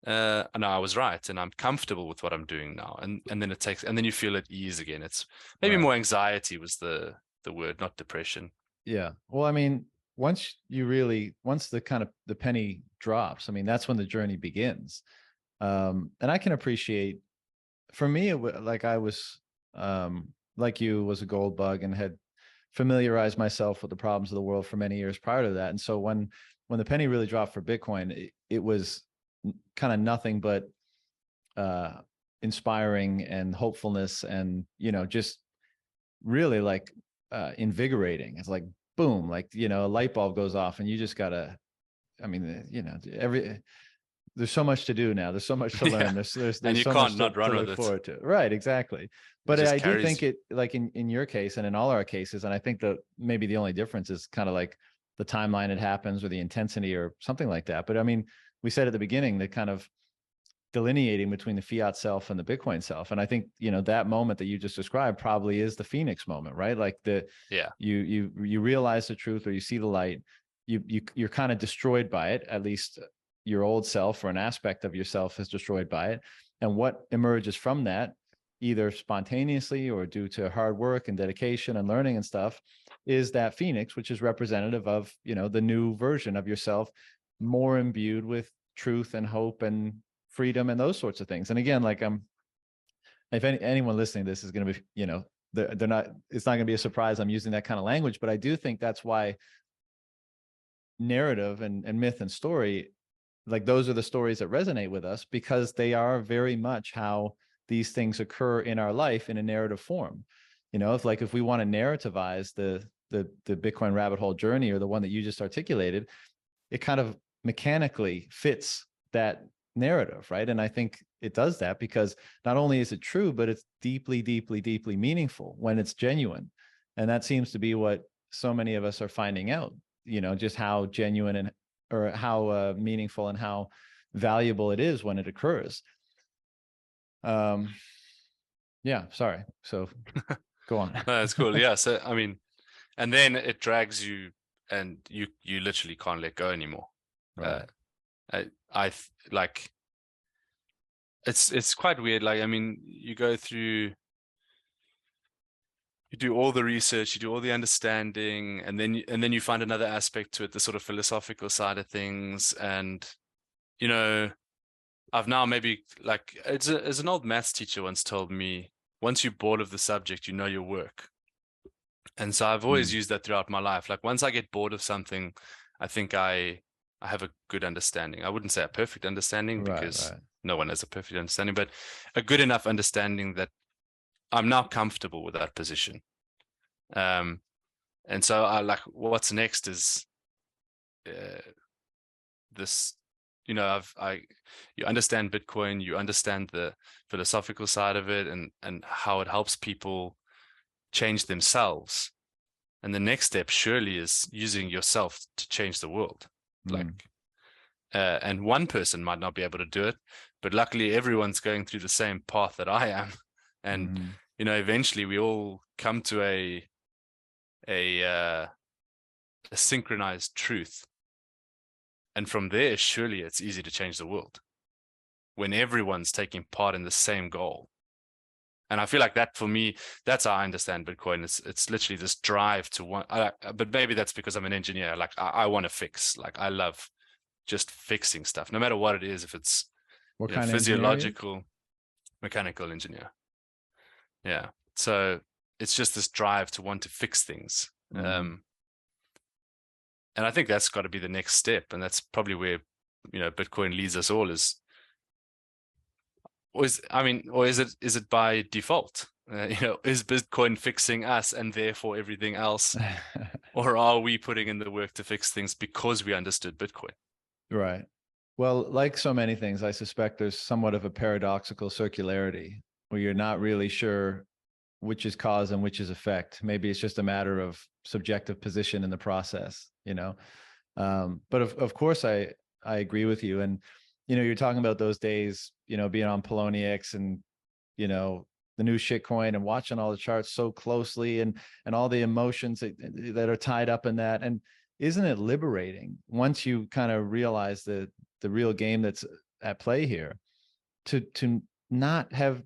no, I was right, and I'm comfortable with what I'm doing now. And then you feel at ease again. It's maybe Right. more anxiety was the word, not depression. Yeah. Well, I mean, once the kind of the penny drops, I mean, that's when the journey begins. And I can appreciate, for me, like I was, like you, was a gold bug and had familiarized myself with the problems of the world for many years prior to that. And so when the penny really dropped for Bitcoin, it was kind of nothing but uh, inspiring and hopefulness, and just really like invigorating. It's like boom, like a light bulb goes off, and you just gotta. I mean, there's so much to do now. There's so much to Yeah, learn. and There's you so can't much not to run with look it. forward to. Right, exactly. It But just I do carries think you. it, like in your case and in all our cases, and I think that maybe the only difference is kind of like the timeline it happens, or the intensity, or something like that. But I mean, we said at the beginning that kind of delineating between the fiat self and the Bitcoin self. And I think, that moment that you just described probably is the Phoenix moment, right? Like Yeah, you realize the truth, or you see the light, you're kind of destroyed by it. At least your old self, or an aspect of yourself, is destroyed by it. And what emerges from that, either spontaneously or due to hard work and dedication and learning and stuff, is that Phoenix, which is representative of, the new version of yourself, more imbued with truth and hope and freedom and those sorts of things. And again, like if anyone listening to this is going to be, they're not, it's not going to be a surprise I'm using that kind of language, but I do think that's why narrative and myth and story, like those are the stories that resonate with us, because they are very much how these things occur in our life in a narrative form. If we want to narrativize the Bitcoin rabbit hole journey, or the one that you just articulated, it kind of mechanically fits that narrative, right? And I think it does that because not only is it true, but it's deeply, deeply, deeply meaningful when it's genuine. And that seems to be what so many of us are finding out, just how genuine and or how meaningful and how valuable it is when it occurs. Um, yeah, sorry. So go on. no, that's cool. Yeah, so I mean, and then it drags you, and you literally can't let go anymore. Right. Uh, like it's quite weird. Like, I mean, you do all the research, you do all the understanding, and then you find another aspect to it, the sort of philosophical side of things. And you know, I've now maybe, like, as an old maths teacher once told me, once you're bored of the subject, you know your work. And so I've always Mm. used that throughout my life. Like, once I get bored of something, I think I have a good understanding. I wouldn't say a perfect understanding, Right, because right. no one has a perfect understanding, but a good enough understanding that I'm now comfortable with that position. And so I like, what's next is this, you know, you understand Bitcoin, you understand the philosophical side of it, and how it helps people change themselves. And the next step surely is using yourself to change the world. Like, and one person might not be able to do it, but luckily everyone's going through the same path that I am. And, you know, eventually we all come to a synchronized truth. And from there, surely it's easy to change the world when everyone's taking part in the same goal. And I feel like that, for me, that's how I understand Bitcoin. It's literally this drive to want, but maybe that's because I'm an engineer. Like I want to fix, like I love just fixing stuff, no matter what it is. If it's, What you know, kind of engineer are you? physiological, mechanical engineer. Yeah. So it's just this drive to want to fix things. And I think that's got to be the next step. And that's probably where, you know, Bitcoin leads us all, is, or is it by default? You know, is Bitcoin fixing us and therefore everything else? Or are we putting in the work to fix things because we understood Bitcoin? Right. Well, like so many things, I suspect there's somewhat of a paradoxical circularity where you're not really sure which is cause and which is effect. Maybe it's just a matter of subjective position in the process, you know. But of course, I agree with you. And you know, you're talking about those days, you know, being on Poloniex and you know the new shitcoin and watching all the charts so closely and all the emotions that are tied up in that. And isn't it liberating once you kind of realize the real game that's at play here, to not have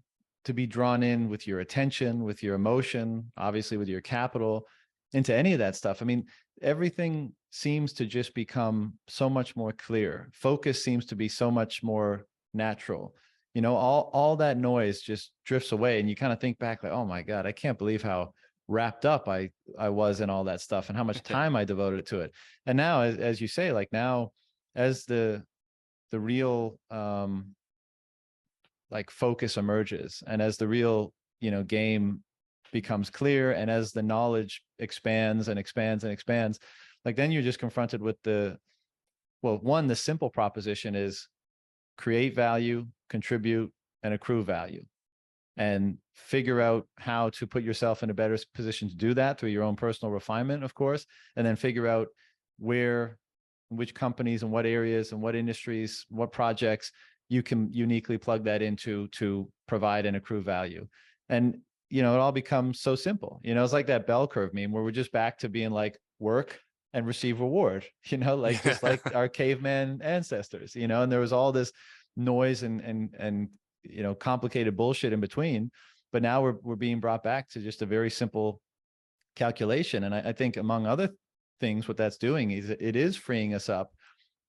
to be drawn in with your attention, with your emotion, obviously with your capital, into any of that stuff. I mean, everything seems to just become so much more clear. Focus seems to be so much more natural. You know, all that noise just drifts away, and you kind of think back like, oh my God, I can't believe how wrapped up I was in all that stuff and how much time I devoted to it. And now, as you say, like now, as the real like focus emerges, and as the real, you know, game becomes clear, and as the knowledge expands and expands and expands, like then you're just confronted with the, well, one, the simple proposition is create value, contribute, and accrue value, and figure out how to put yourself in a better position to do that through your own personal refinement, of course, and then figure out where, which companies and what areas and what industries, what projects you can uniquely plug that into to provide and accrue value. And, you know, it all becomes so simple. You know, it's like that bell curve meme where we're just back to being like work and receive reward, you know, like just like our caveman ancestors, you know, and there was all this noise and you know, complicated bullshit in between. But now we're being brought back to just a very simple calculation. And I think among other things, what that's doing is it is freeing us up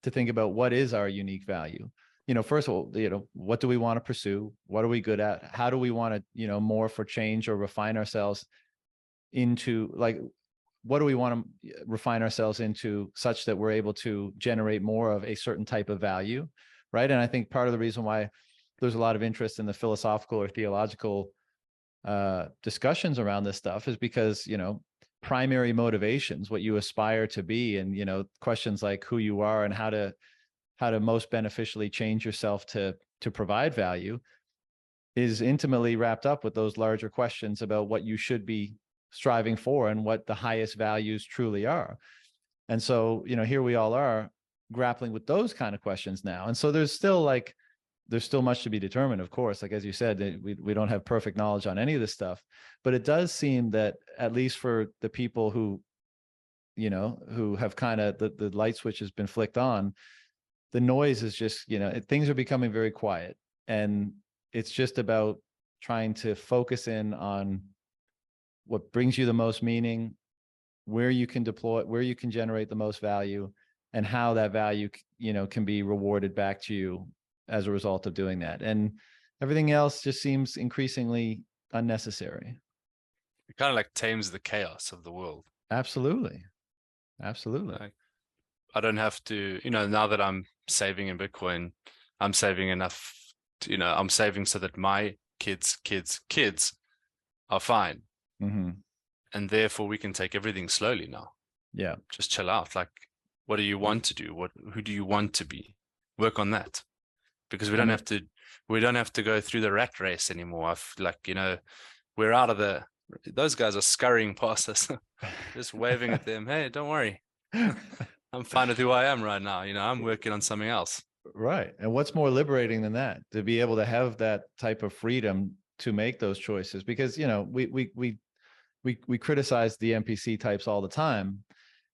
to think about what is our unique value. You know, first of all, you know, what do we want to pursue? What are we good at? How do we want to, you know, morph or change or refine ourselves into, like, what do we want to refine ourselves into such that we're able to generate more of a certain type of value, right? And I think part of the reason why there's a lot of interest in the philosophical or theological discussions around this stuff is because, you know, primary motivations, what you aspire to be, and, you know, questions like who you are and how to most beneficially change yourself to provide value is intimately wrapped up with those larger questions about what you should be striving for and what the highest values truly are. And so, you know, here we all are grappling with those kind of questions now. And so there's still much to be determined, of course. Like, as you said, we don't have perfect knowledge on any of this stuff, but it does seem that at least for the people who, you know, who have kind of the light switch has been flicked on, the noise is just, you know, things are becoming very quiet, and it's just about trying to focus in on what brings you the most meaning, where you can deploy, where you can generate the most value, and how that value, you know, can be rewarded back to you as a result of doing that. And everything else just seems increasingly unnecessary. It kind of like tames the chaos of the world. Absolutely. Absolutely. Like, I don't have to, you know, now that I'm saving in Bitcoin, I'm saving enough to, you know, I'm saving so that my kids are fine. Mm-hmm. And therefore we can take everything slowly now. Yeah. Just chill out. Like, What do you want to do? Who do you want to be? Work on that, because we I don't mean, have to go through the rat race anymore. We're out of those guys are scurrying past us, just waving at them. Hey, don't worry. I'm fine with who I am right now. I'm working on something else. right. And what's more liberating than that? To be able to have that type of freedom to make those choices, because we criticize the NPC types all the time,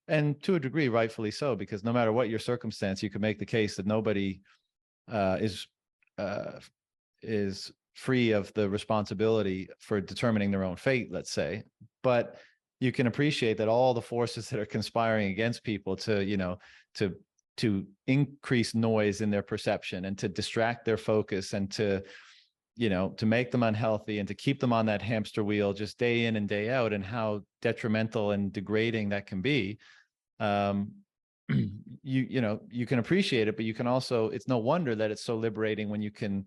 and to a degree, rightfully so, because no matter what your circumstance, you can make the case that nobody uh, is uh, is free of the responsibility for determining their own fate, let's say. But you can appreciate that all the forces that are conspiring against people to, to increase noise in their perception and to distract their focus and to, to make them unhealthy and to keep them on that hamster wheel just day in and day out, and how detrimental and degrading that can be. um, you can appreciate it, but you can also, it's no wonder that it's so liberating when you can,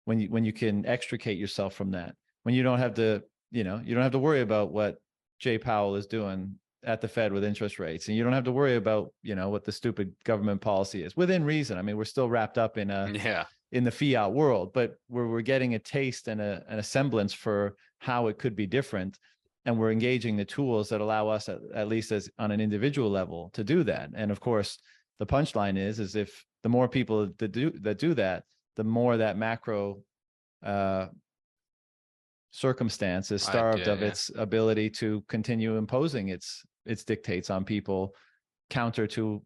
when you can extricate yourself from that, when you don't have to, you don't have to worry about what Jay Powell is doing at the Fed with interest rates, and you don't have to worry about, what the stupid government policy is, within reason. I mean, we're still wrapped up in the fiat world, but we're getting a taste and a semblance for how it could be different. And we're engaging the tools that allow us, at least as on an individual level, to do that. And of course, the punchline is if the more people that do that, the more that macro circumstance is starved of its ability to continue imposing its dictates on people, counter to,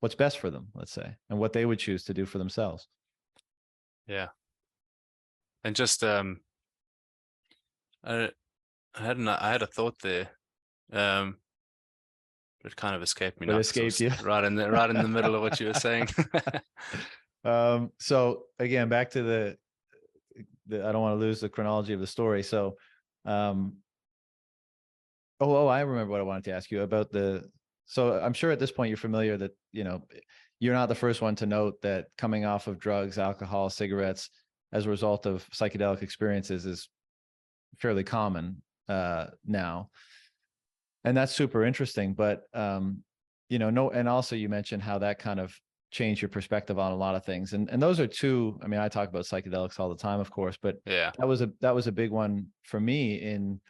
what's best for them, let's say, and what they would choose to do for themselves. Yeah. And just I had a thought there, but it kind of escaped me now. But escaped you right in the middle of what you were saying. So again, back to the I don't want to lose the chronology of the story. So, I remember what I wanted to ask you about so I'm sure at this point you're familiar that, you're not the first one to note that coming off of drugs, alcohol, cigarettes as a result of psychedelic experiences is fairly common now. And that's super interesting. But, and also you mentioned how that kind of change your perspective on a lot of things. And those are two, I mean, I talk about psychedelics all the time, of course, but that was a big one for me in,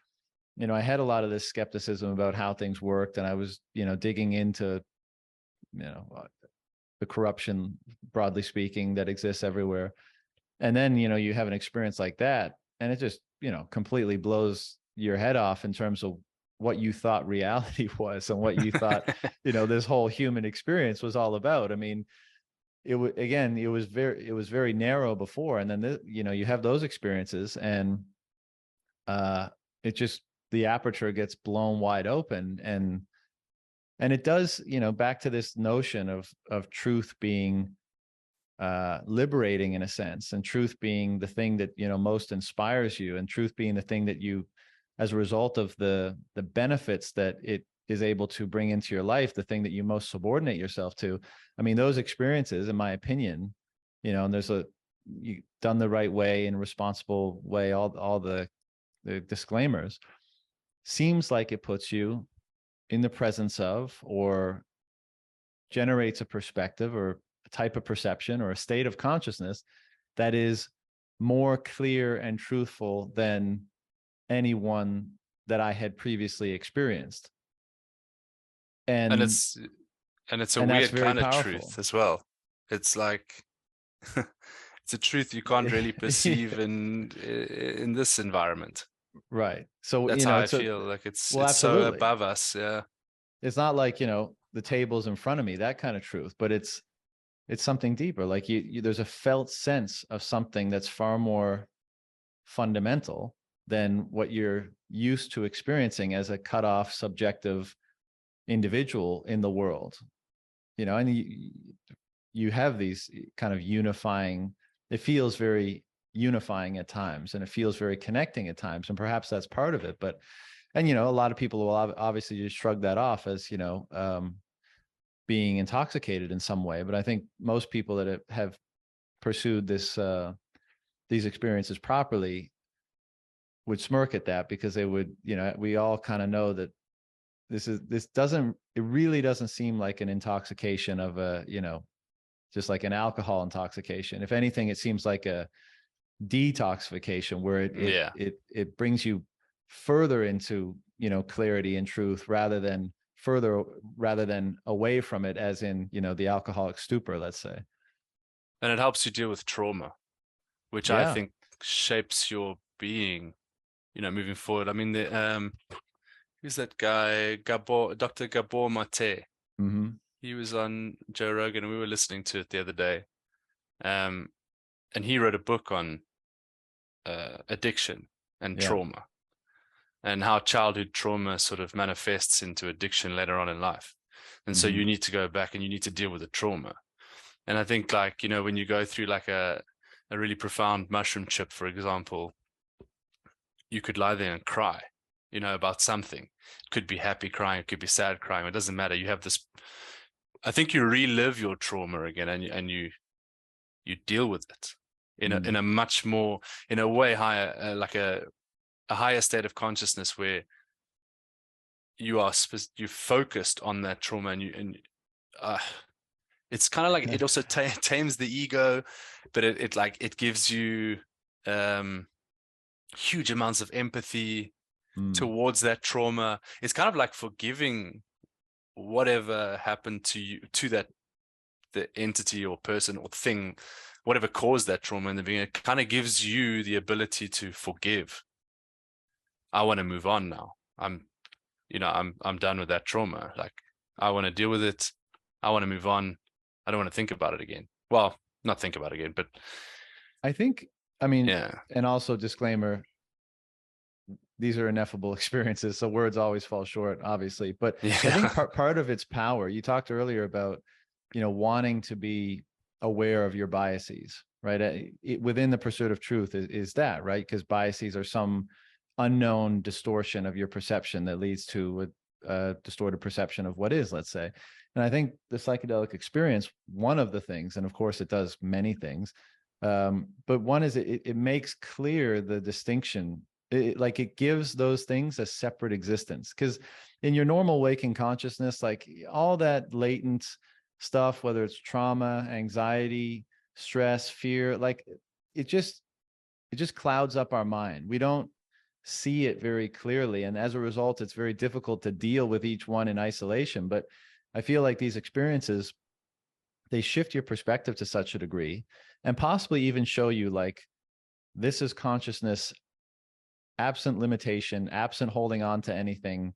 I had a lot of this skepticism about how things worked. And I was, digging into, the corruption, broadly speaking, that exists everywhere. And then, you have an experience like that, and it just, completely blows your head off in terms of what you thought reality was and what you thought, this whole human experience was all about. I mean, it was very narrow before. And then, you have those experiences, and it just, the aperture gets blown wide open. And it does, back to this notion of truth being liberating in a sense, and truth being the thing that, most inspires you, and truth being the thing that you, as a result of the benefits that it is able to bring into your life, the thing that you most subordinate yourself to. I mean, those experiences, in my opinion, and you done the right way, in responsible way, all the disclaimers, seems like it puts you in the presence of, or generates a perspective or a type of perception or a state of consciousness that is more clear and truthful than any one that I had previously experienced. And it's a weird kind of truth as well. It's like it's a truth you can't really perceive in this environment. Right. So that's how I feel. Like it's so above us. Yeah. It's not like, the table's in front of me, that kind of truth, but it's something deeper. Like there's a felt sense of something that's far more fundamental than what you're used to experiencing as a cut-off, subjective individual in the world. And you have these kind of unifying, it feels very unifying at times, and it feels very connecting at times, and perhaps that's part of it. But, and a lot of people will obviously just shrug that off as, being intoxicated in some way. But I think most people that have pursued these experiences properly would smirk at that, because they would, we all kind of know that it really doesn't seem like an intoxication of a, just like an alcohol intoxication. If anything, it seems like a detoxification where Yeah. it brings you further into, clarity and truth rather than away from it, as in, the alcoholic stupor, let's say. And it helps you deal with trauma, which I Yeah. think shapes your being, moving forward. I mean, who's that guy? Dr. Gabor Mate. Mm-hmm. He was on Joe Rogan and we were listening to it the other day. And he wrote a book on addiction and Yeah. trauma, and how childhood trauma sort of manifests into addiction later on in life. And so Mm-hmm. you need to go back and you need to deal with the trauma. And I think, like, when you go through like a really profound mushroom trip, for example, you could lie there and cry, about something. It could be happy crying, it could be sad crying. It doesn't matter. You have this, I think you relive your trauma again, and you deal with it in a much more, in a way higher, like a higher state of consciousness where you're focused on that trauma, and it's kind of like it also tames the ego, but it gives you huge amounts of empathy towards that trauma. It's kind of like forgiving whatever happened to you, to the entity or person or thing, whatever caused that trauma in the beginning. It kind of gives you the ability to forgive. I want to move on now. I'm done with that trauma. Like, I want to deal with it. I want to move on. I don't want to think about it again. Well, not think about it again, but I think, I mean, yeah. and also disclaimer, these are ineffable experiences, so words always fall short, obviously. But Yeah. I think part of its power, you talked earlier about, wanting to be aware of your biases, right? Within the pursuit of truth is that, right? Because biases are some unknown distortion of your perception that leads to a distorted perception of what is, let's say. And I think the psychedelic experience, one of the things, and of course it does many things, but one is it makes clear the distinction. It gives those things a separate existence, because in your normal waking consciousness, like all that latent stuff, whether it's trauma, anxiety, stress, fear, like it just clouds up our mind. We don't see it very clearly, and as a result, it's very difficult to deal with each one in isolation. But I feel like these experiences, they shift your perspective to such a degree, and possibly even show you, like, this is consciousness absent limitation, absent holding on to anything,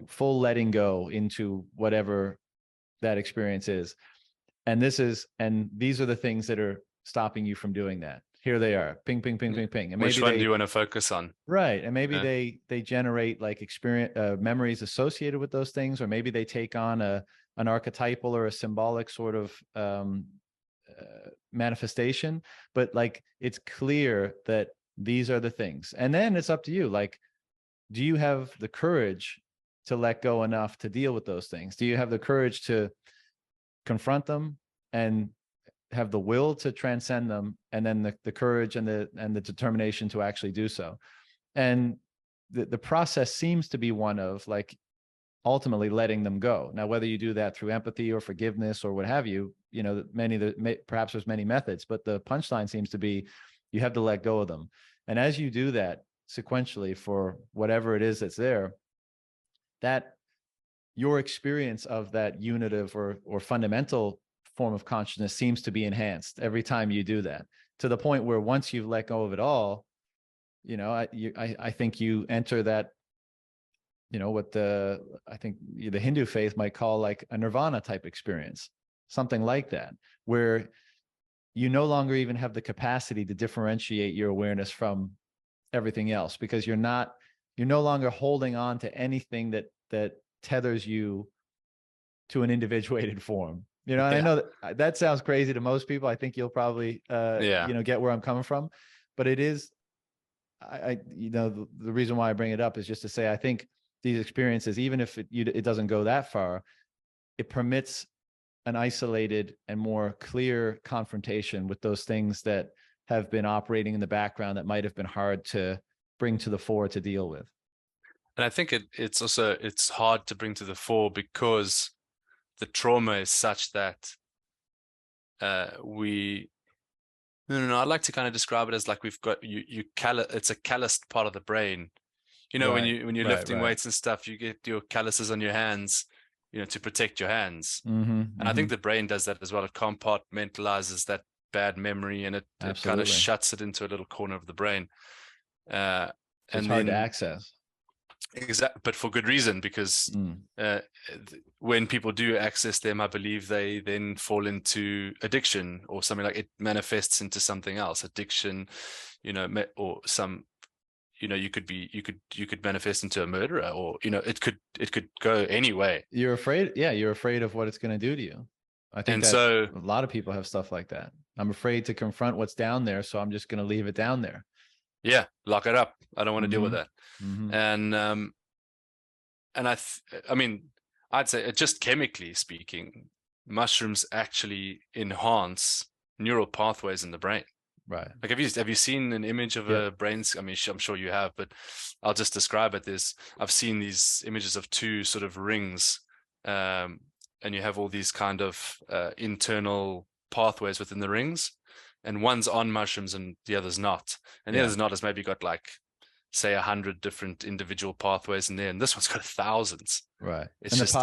full letting go into whatever that experience is. And these are the things that are stopping you from doing that. Here they are, ping, ping, ping, ping, ping. And Which maybe one do you want to focus on? right. And maybe Yeah. they generate like experience, memories associated with those things, or maybe they take on an archetypal or a symbolic sort of manifestation. But like, it's clear that these are the things. And then it's up to you. Like, do you have the courage to let go enough to deal with those things? Do you have the courage to confront them and have the will to transcend them, and then the courage and the determination to actually do so? And the process seems to be one of, like, ultimately letting them go. Now, whether you do that through empathy or forgiveness or what have you, perhaps there's many methods, but the punchline seems to be you have to let go of them. And as you do that sequentially for whatever it is that's there, that your experience of that unitive or fundamental form of consciousness seems to be enhanced every time you do that, to the point where once you've let go of it all, I think you enter that, what I think the Hindu faith might call like a nirvana type experience, something like that, where you no longer even have the capacity to differentiate your awareness from everything else, because you're no longer holding on to anything that tethers you to an individuated form. And I Yeah. know that sounds crazy to most people. I think you'll probably Yeah. get where I'm coming from, but it is, the reason why I bring it up is just to say, I think these experiences, even if it doesn't go that far, it permits an isolated and more clear confrontation with those things that have been operating in the background that might have been hard to bring to the fore to deal with. And I think it's also, it's hard to bring to the fore because the trauma is such that we, no, I'd like to kind of describe it as like we've got it's a calloused part of the brain. You know, when Right, you're right, lifting right. weights and stuff, you get your calluses on your hands, you know, to protect your hands. Mm-hmm, And I mm-hmm. think the brain does that as well. It compartmentalizes that bad memory, and it kind of Absolutely. shuts it into a little corner of the brain. Uh, So it's and hard to then access. but for good reason, because Mm. when people do access them, I believe they then fall into addiction or something, like it manifests into something else, addiction, you know, or some, you know, you could manifest into a murderer, or, you know, it could go any way. You're afraid. Yeah, you're afraid of what it's going to do to you. I think And that so, a lot of people have stuff like that. I'm afraid to confront what's down there, so I'm just going to leave it down there. yeah, lock it up. I don't want to deal with Mm-hmm. that. Mm-hmm. And I mean, I'd say just chemically speaking, mushrooms actually enhance neural pathways in the brain. Right. Like, have you seen an image of Yep. a brain? I mean, I'm sure you have, but I'll just describe it. I've seen these images of two sort of rings, um, and you have all these kind of internal pathways within the rings, and one's on mushrooms and the other's not. And the Yeah. other's not has maybe got like, say, 100 different individual pathways in there, and this one's got thousands. Right. It's And just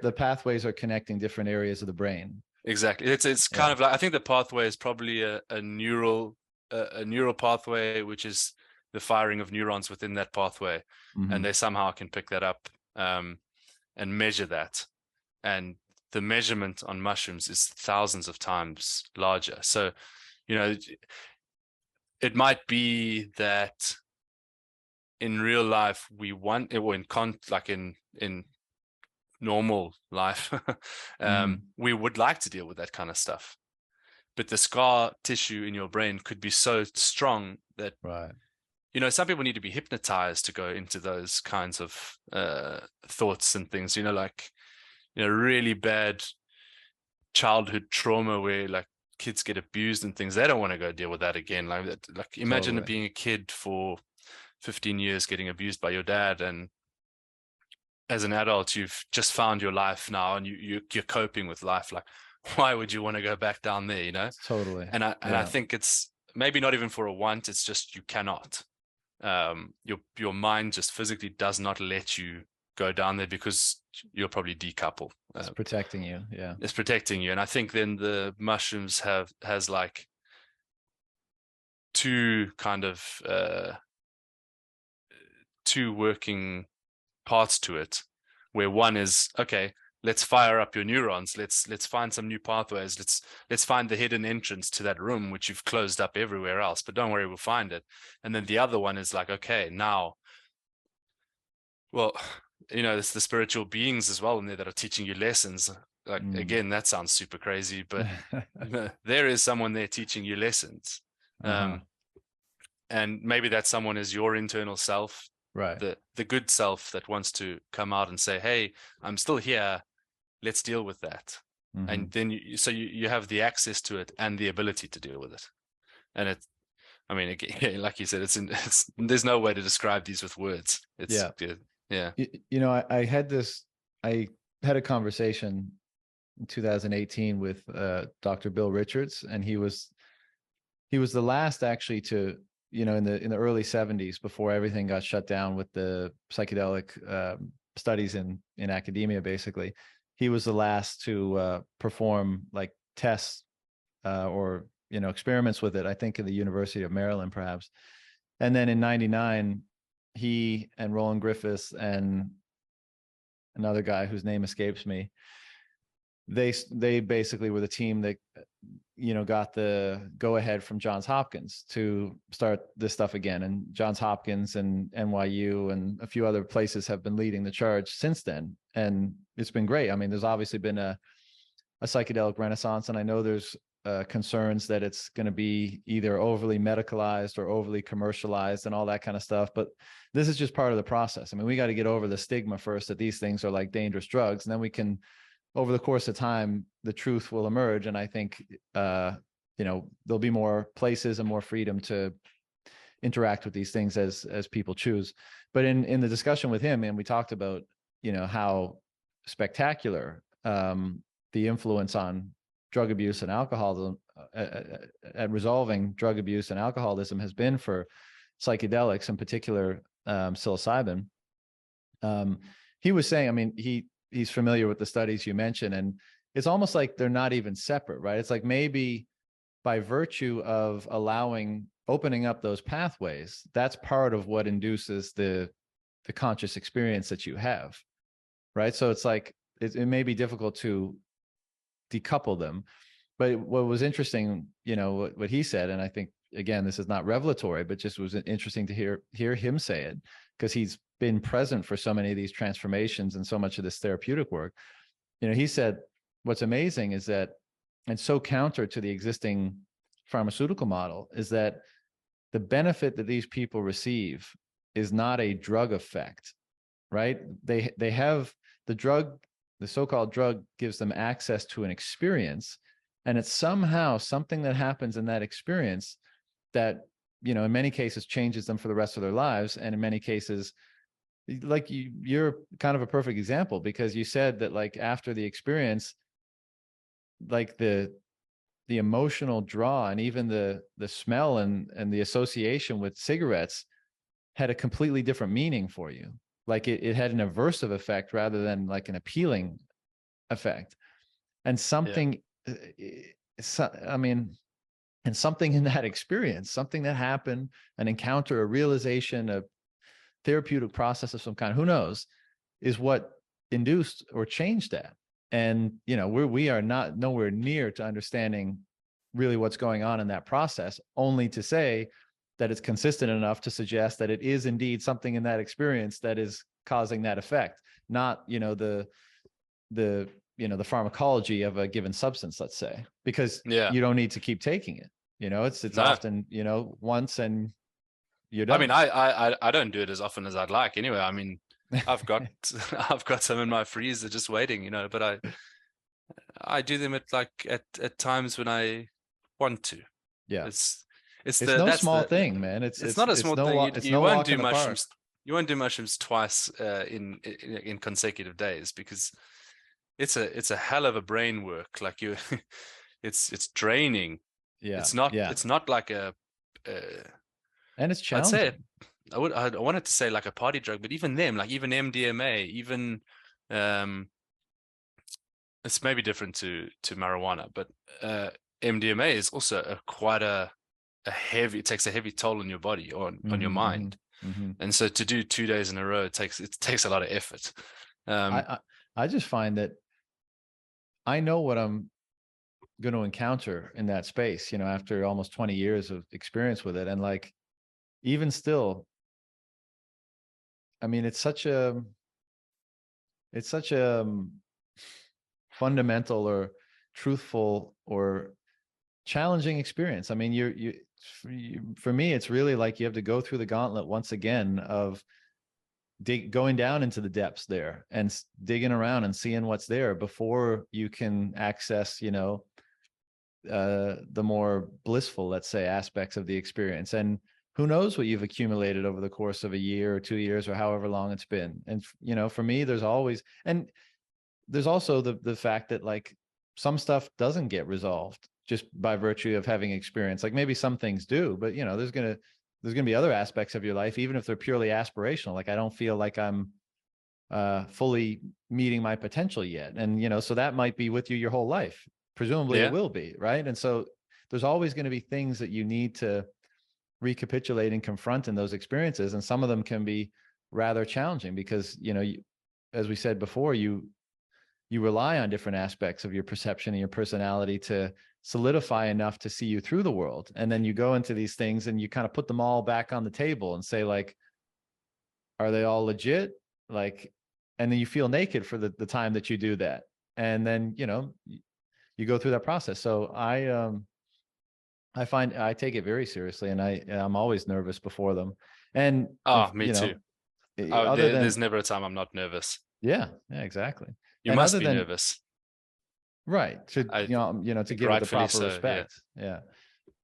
the pathways are connecting different areas of the brain. exactly. It's kind Yeah. of like, I think the pathway is probably a neural pathway, which is the firing of neurons within that pathway, and Mm-hmm. they somehow can pick that up, and measure that. And the measurement on mushrooms is thousands of times larger. So, you know, it might be that in real life we want, or like in normal life, Mm-hmm. we would like to deal with that kind of stuff. But the scar tissue in your brain could be so strong that, Right. you know, some people need to be hypnotized to go into those kinds of thoughts and things, you know, like, you know, really bad childhood trauma where like kids get abused and things. They don't want to go deal with that again. Like that, like imagine Totally. being a kid for 15 years getting abused by your dad, and as an adult you've just found your life now, and you're coping with life. Like, why would you want to go back down there, you know? Totally. And I Yeah. think it's maybe not even for a want, it's just you cannot. Your mind just physically does not let you go down there, because you'll probably decouple. It's protecting you. Yeah. It's protecting you. And I think then the mushrooms has like two kind of two working parts to it, where one is, okay, let's fire up your neurons, let's find some new pathways, let's find the hidden entrance to that room which you've closed up everywhere else, but don't worry, we'll find it. And then the other one is like, okay, now, well, you know, it's the spiritual beings as well in there that are teaching you lessons. Like, Mm. again, that sounds super crazy, but there is someone there teaching you lessons. Uh-huh. And maybe that someone is your internal self, Right. the good self that wants to come out and say, hey, I'm still here, let's deal with that. Mm-hmm. And then you have the access to it and the ability to deal with it. And it, I mean, again, like you said, it's there's no way to describe these with words. It's Yeah. yeah. You know, I had a conversation in 2018 with Dr. Bill Richards, and he was the last actually to, you know, in the early 70s, before everything got shut down with the psychedelic studies in academia. Basically, he was the last to perform like tests or, you know, experiments with it, I think in the University of Maryland perhaps. And then in 99, he and Roland Griffiths and another guy whose name escapes me, they basically were the team that, you know, got the go ahead from Johns Hopkins to start this stuff again. And Johns Hopkins and NYU and a few other places have been leading the charge since then, and it's been great. I mean, there's obviously been a psychedelic renaissance, and I know there's concerns that it's going to be either overly medicalized or overly commercialized and all that kind of stuff, but this is just part of the process. I mean, we got to get over the stigma first that these things are like dangerous drugs, and then we can, over the course of time, the truth will emerge. And I think, you know, there'll be more places and more freedom to interact with these things as people choose. But in the discussion with him, and we talked about, how spectacular the influence on drug abuse and alcoholism at resolving drug abuse and alcoholism has been for psychedelics, in particular psilocybin. He was saying, I mean, he's familiar with the studies you mentioned, and it's almost like they're not even separate, right? It's like maybe by virtue of opening up those pathways, that's part of what induces the conscious experience that you have, right? So it's like it may be difficult to decouple them. But what was interesting, what he said, and I think, again, this is not revelatory, but just was interesting to hear him say it, because he's been present for so many of these transformations and so much of this therapeutic work. He said, what's amazing is that, and so counter to the existing pharmaceutical model, is that the benefit that these people receive is not a drug effect, right? They have the drug, the so-called drug gives them access to an experience, and it's somehow something that happens in that experience that, in many cases changes them for the rest of their lives. And in many cases, like you're kind of a perfect example, because you said that, like, after the experience, like the emotional draw and even the smell and the association with cigarettes had a completely different meaning for you. Like it had an aversive effect rather than like an appealing effect. And something, I mean, and something in that experience, something that happened, an encounter, a realization, a therapeutic process of some kind, who knows, is what induced or changed that. And, we are not nowhere near to understanding really what's going on in that process, only to say that it's consistent enough to suggest that it is indeed something in that experience that is causing that effect, not, the pharmacology of a given substance, let's say, because you don't need to keep taking it. It's often, once and you're done. I mean, I don't do it as often as I'd like anyway. I mean, I've got I've got some in my freezer just waiting, but I do them at times when I want to. Yeah. It's no small thing, man. It's not a small thing. You no won't walk in do the park. mushrooms. You won't do mushrooms twice in consecutive days, because it's a hell of a brain work. Like it's draining. Yeah. It's not like a and it's I'd challenging. say I wanted to say like a party drug, but even them, like even MDMA, even it's maybe different to marijuana, but MDMA is also quite a heavy. It takes a heavy toll on your body, on your mind, and so to do 2 days in a row, it takes a lot of effort. I just find that I know what I'm going to encounter in that space, after almost 20 years of experience with it, and like even still, I mean, it's such a fundamental or truthful or challenging experience. I mean, for me, it's really like you have to go through the gauntlet once again of going down into the depths there and digging around and seeing what's there before you can access, the more blissful, let's say, aspects of the experience. And who knows what you've accumulated over the course of a year or 2 years or however long it's been. And, for me, there's always, and there's also the fact that like some stuff doesn't get resolved just by virtue of having experience. Like maybe some things do, but there's going to be other aspects of your life, even if they're purely aspirational. Like I don't feel like I'm fully meeting my potential yet. And, so that might be with you your whole life. Presumably it will be, right? And so there's always going to be things that you need to recapitulate and confront in those experiences. And some of them can be rather challenging because, as we said before, you rely on different aspects of your perception and your personality to solidify enough to see you through the world. And then you go into these things and you kind of put them all back on the table and say, like, are they all legit? Like, and then you feel naked for the time that you do that. And then, you go through that process. So I find I take it very seriously, and I'm always nervous before them. And me too. There's never a time I'm not nervous. Yeah, exactly. You must be nervous, right? To to give it the proper respect. Yeah.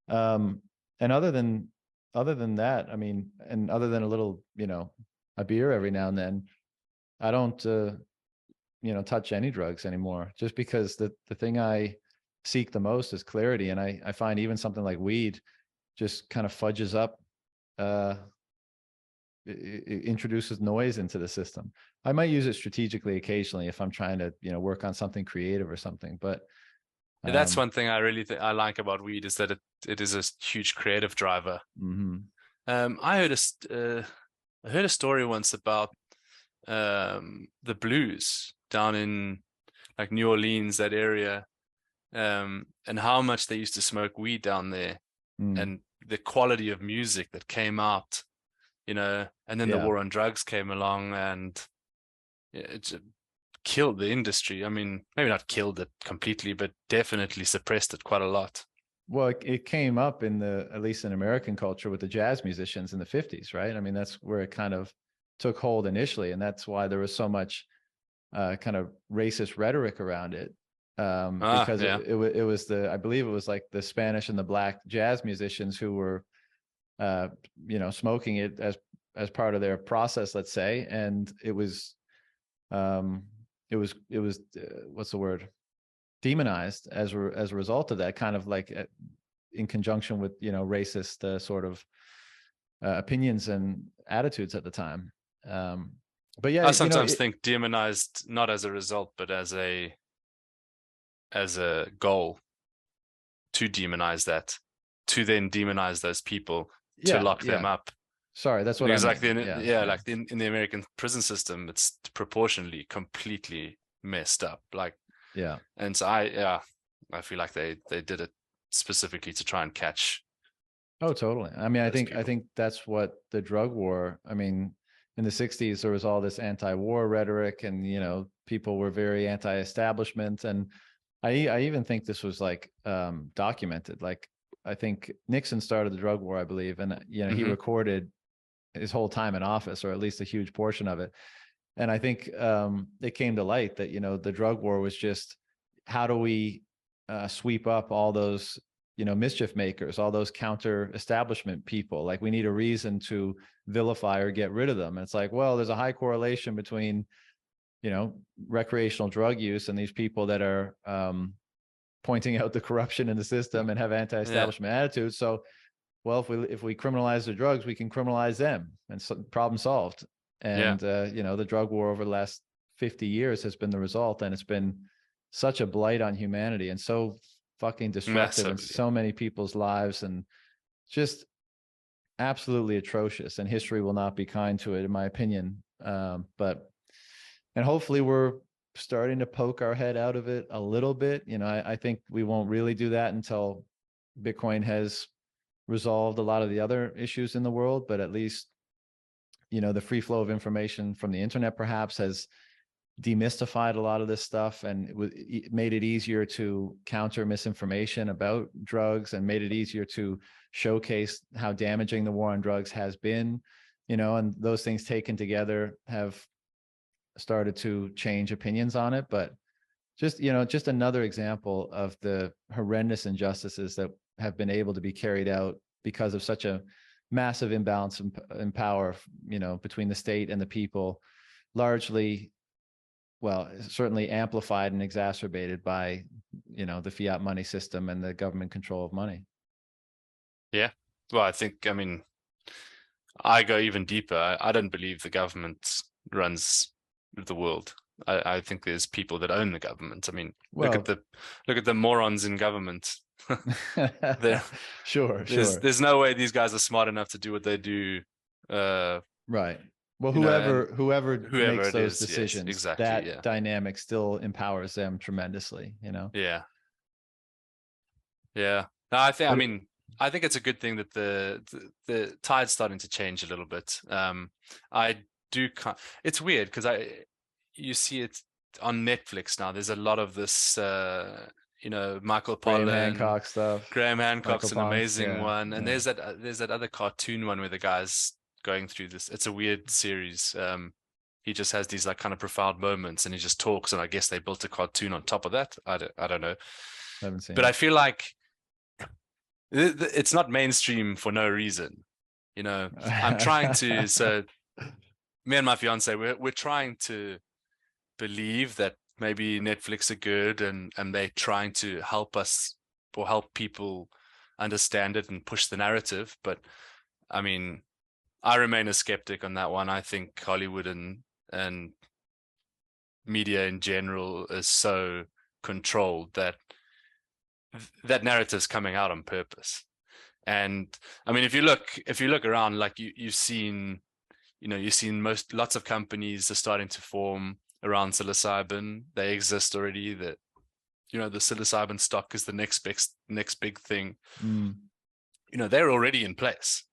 And other than other than that, I mean, and other than a little, a beer every now and then, I don't, touch any drugs anymore, just because the thing I seek the most is clarity. And I find even something like weed just kind of fudges up, uh, it introduces noise into the system. I might use it strategically occasionally if I'm trying to, work on something creative or something, but, That's um, one thing I really I like about weed, is that it is a huge creative driver. mhm. I heard I heard a story once about the blues down in like New Orleans, that area, and how much they used to smoke weed down there, Mm. and the quality of music that came out, and then the Yeah. war on drugs came along, and it just killed the industry. I mean, maybe not killed it completely, but definitely suppressed it quite a lot. Well, it came up at least in American culture, with the jazz musicians in the 50s, right? I mean, that's where it kind of took hold initially. And that's why there was so much kind of racist rhetoric around it. Because Yeah. it was I believe it was like the Spanish and the black jazz musicians who were, uh, smoking it as part of their process, let's say. And um, it was what's the word? Demonized as a result of that, kind of like, in conjunction with, racist, sort of, opinions and attitudes at the time. But yeah, I sometimes think demonized not as a result, but as a goal to demonize that, to then demonize those people, to yeah, lock them yeah. up. Sorry, that's what I Because like meant. Yeah, yeah. like in the American prison system, it's proportionally completely messed up. Like, Yeah. and so I feel like they did it specifically to try and catch Oh, totally. I mean, those I people. think that's what the drug war. I mean, in the 60s, there was all this anti-war rhetoric, and people were very anti-establishment. And I even think this was like, documented. Like, I think Nixon started the drug war, I believe, and he Hmm. recorded his whole time in office, or at least a huge portion of it. And I think, it came to light that the drug war was just, how do we, sweep up all those, mischief makers, all those counter establishment people. Like, we need a reason to vilify or get rid of them. And it's like, well, there's a high correlation between, recreational drug use and these people that are, pointing out the corruption in the system and have Yeah, anti-establishment attitudes. So, well, if we criminalize the drugs, we can criminalize them, and so, problem solved. yeah, And the drug war over the last 50 years has been the result, and it's been such a blight on humanity, and so fucking disruptive in massively. so many people's lives, and just absolutely atrocious. And history will not be kind to it, in my opinion. But and hopefully we're starting to poke our head out of it a little bit. I think we won't really do that until Bitcoin has resolved a lot of the other issues in the world. But at least, the free flow of information from the internet perhaps has demystified a lot of this stuff, and it made it easier to counter misinformation about drugs, and made it easier to showcase how damaging the war on drugs has been. And those things taken together have started to change opinions on it. But just another example of the horrendous injustices that have been able to be carried out because of such a massive imbalance in power, between the state and the people, largely, well, certainly amplified and exacerbated by, the fiat money system and the government control of money. Yeah. Well, I mean, I go even deeper. I don't believe the government runs the world. I think there's people that own the government. I mean, Well, look at the morons in government. there sure, sure. there's no way these guys are smart enough to do what they do. Uh, Right. Well, and whoever whoever makes it those is, yes, decisions, exactly. that Yeah. dynamic still empowers them tremendously. Yeah. Yeah. No, I But mean, I think it's a good thing that the tide's starting to change a little bit. I do it's weird because you see it on Netflix now. There's a lot of this Michael Graham Pollan, Hancock stuff, Graham Michael Hancock's an Ponce, amazing yeah, one, and yeah, there's that other cartoon one where the guy's going through this. It's a weird series. He just has these like kind of profound moments, and he just talks, and I guess they built a cartoon on top of that. I don't know, I haven't seen but I it. feel like it's not mainstream for no reason. You know, I'm trying to, so me and my fiance, we're trying to believe that maybe Netflix are good, and they're trying to help us or help people understand it and push the narrative. But I mean, I remain a skeptic on that one. I think Hollywood and media in general is so controlled that that narrative's coming out on purpose. And I mean, if you look around, like you've seen, lots of companies are starting to form around psilocybin. They exist already. That, the psilocybin stock is the next big thing. Mm. They're already in place.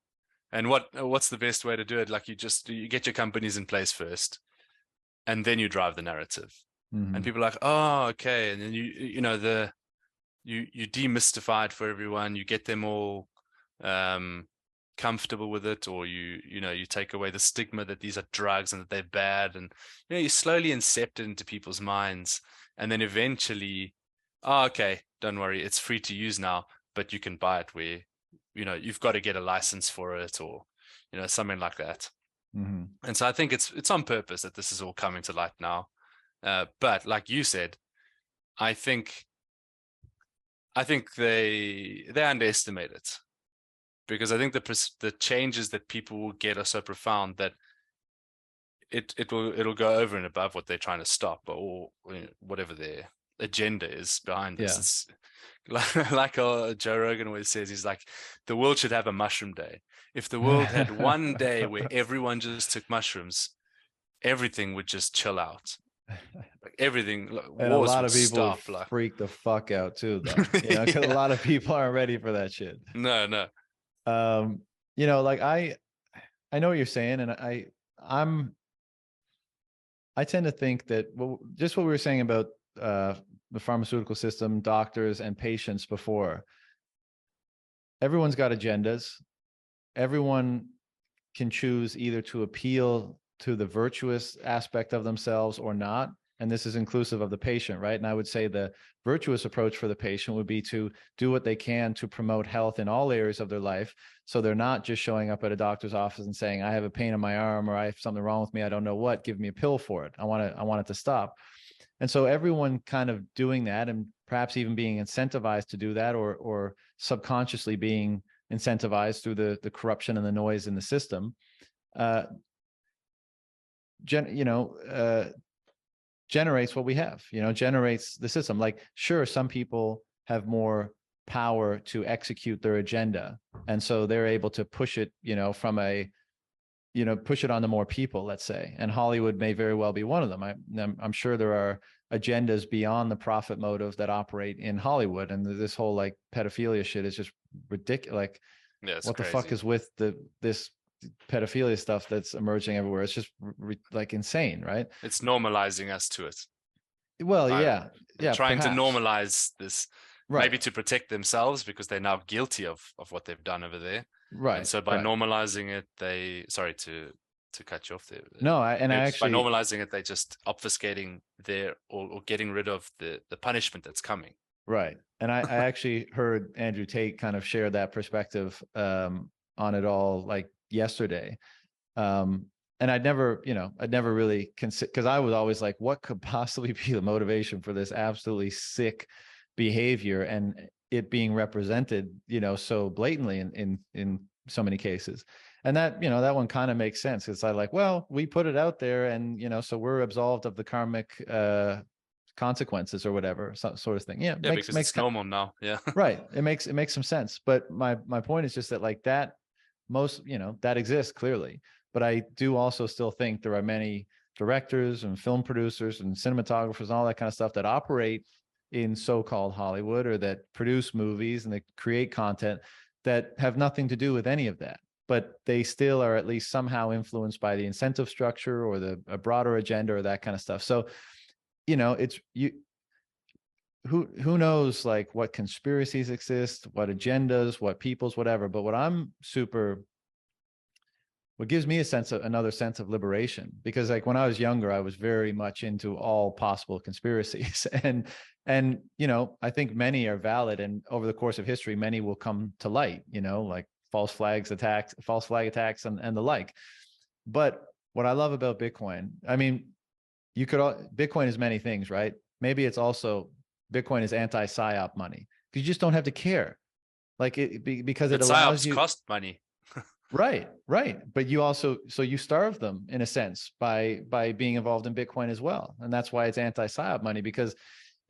And what's the best way to do it? Like, you get your companies in place first, and then you drive the narrative. Mm-hmm. And people are like, oh, okay. And then you demystify it for everyone. You get them all comfortable with it, or you take away the stigma that these are drugs and that they're bad, and you slowly incept it into people's minds, and then eventually, oh, okay, don't worry, it's free to use now, but you can buy it where you've got to get a license for it, or something like that. Mm-hmm. And so I think it's on purpose that this is all coming to light now, but like you said, I think they underestimate it, because I think the changes that people will get are so profound that it'll go over and above what they're trying to stop, or whatever their agenda is behind this. It's like Joe Rogan always says, he's like, the world should have a mushroom day. If the world had one day where everyone just took mushrooms, everything would just chill out. Like everything, and a lot of stop, people would freak the fuck out too, though. Because a lot of people aren't ready for that shit. No. Like I know what you're saying, and I tend to think that just what we were saying about the pharmaceutical system, doctors and patients before. Everyone's got agendas. Everyone can choose either to appeal to the virtuous aspect of themselves or not. And this is inclusive of the patient, right? And I would say the virtuous approach for the patient would be to do what they can to promote health in all areas of their life. So they're not just showing up at a doctor's office and saying, I have a pain in my arm, or I have something wrong with me, I don't know what, give me a pill for it. I want it to stop. And so everyone kind of doing that, and perhaps even being incentivized to do that, or subconsciously being incentivized through the corruption and the noise in the system, generates what we have, generates the system. Like, sure, some people have more power to execute their agenda, and so they're able to push it, push it onto more people, let's say. And Hollywood may very well be one of them. I'm sure there are agendas beyond the profit motive that operate in Hollywood, and this whole like pedophilia shit is just ridiculous. Like, what crazy. The fuck is with this pedophilia stuff that's emerging everywhere? It's just like insane, right? It's normalizing us to it. Well, yeah, trying perhaps to normalize this, right, maybe to protect themselves, because they're now guilty of what they've done over there, right? And so by normalizing it, they, sorry to cut you off there. No, I actually, by normalizing it, they just obfuscating their or getting rid of the punishment that's coming. Right. And I actually heard Andrew Tate kind of share that perspective on it all, like yesterday. And I'd never really consider, because I was always like, what could possibly be the motivation for this absolutely sick behavior, and it being represented, so blatantly in so many cases. And that, that one kind of makes sense. It's like, well, we put it out there, and, so we're absolved of the karmic consequences or whatever, sort of thing. Yeah, because it's normal now. Yeah. Right. It makes some sense. But my point is just that, like, that that exists clearly. But I do also still think there are many directors and film producers and cinematographers and all that kind of stuff that operate in so-called Hollywood, or that produce movies and that create content that have nothing to do with any of that. But they still are at least somehow influenced by the incentive structure or a broader agenda or that kind of stuff. So, it's who knows, like, what conspiracies exist, what agendas, what peoples, whatever. But what gives me another sense of liberation, because like when I was younger, I was very much into all possible conspiracies, and I think many are valid, and over the course of history, many will come to light, like false flag attacks, and the like. But what I love about Bitcoin, I mean, Bitcoin is many things, right? Maybe it's also Bitcoin is anti-psyop money, because you just don't have to care, like because it But allows psyops you. cost money. Right, right. But you also, so you starve them in a sense by being involved in Bitcoin as well. And that's why it's anti-psyop money, because,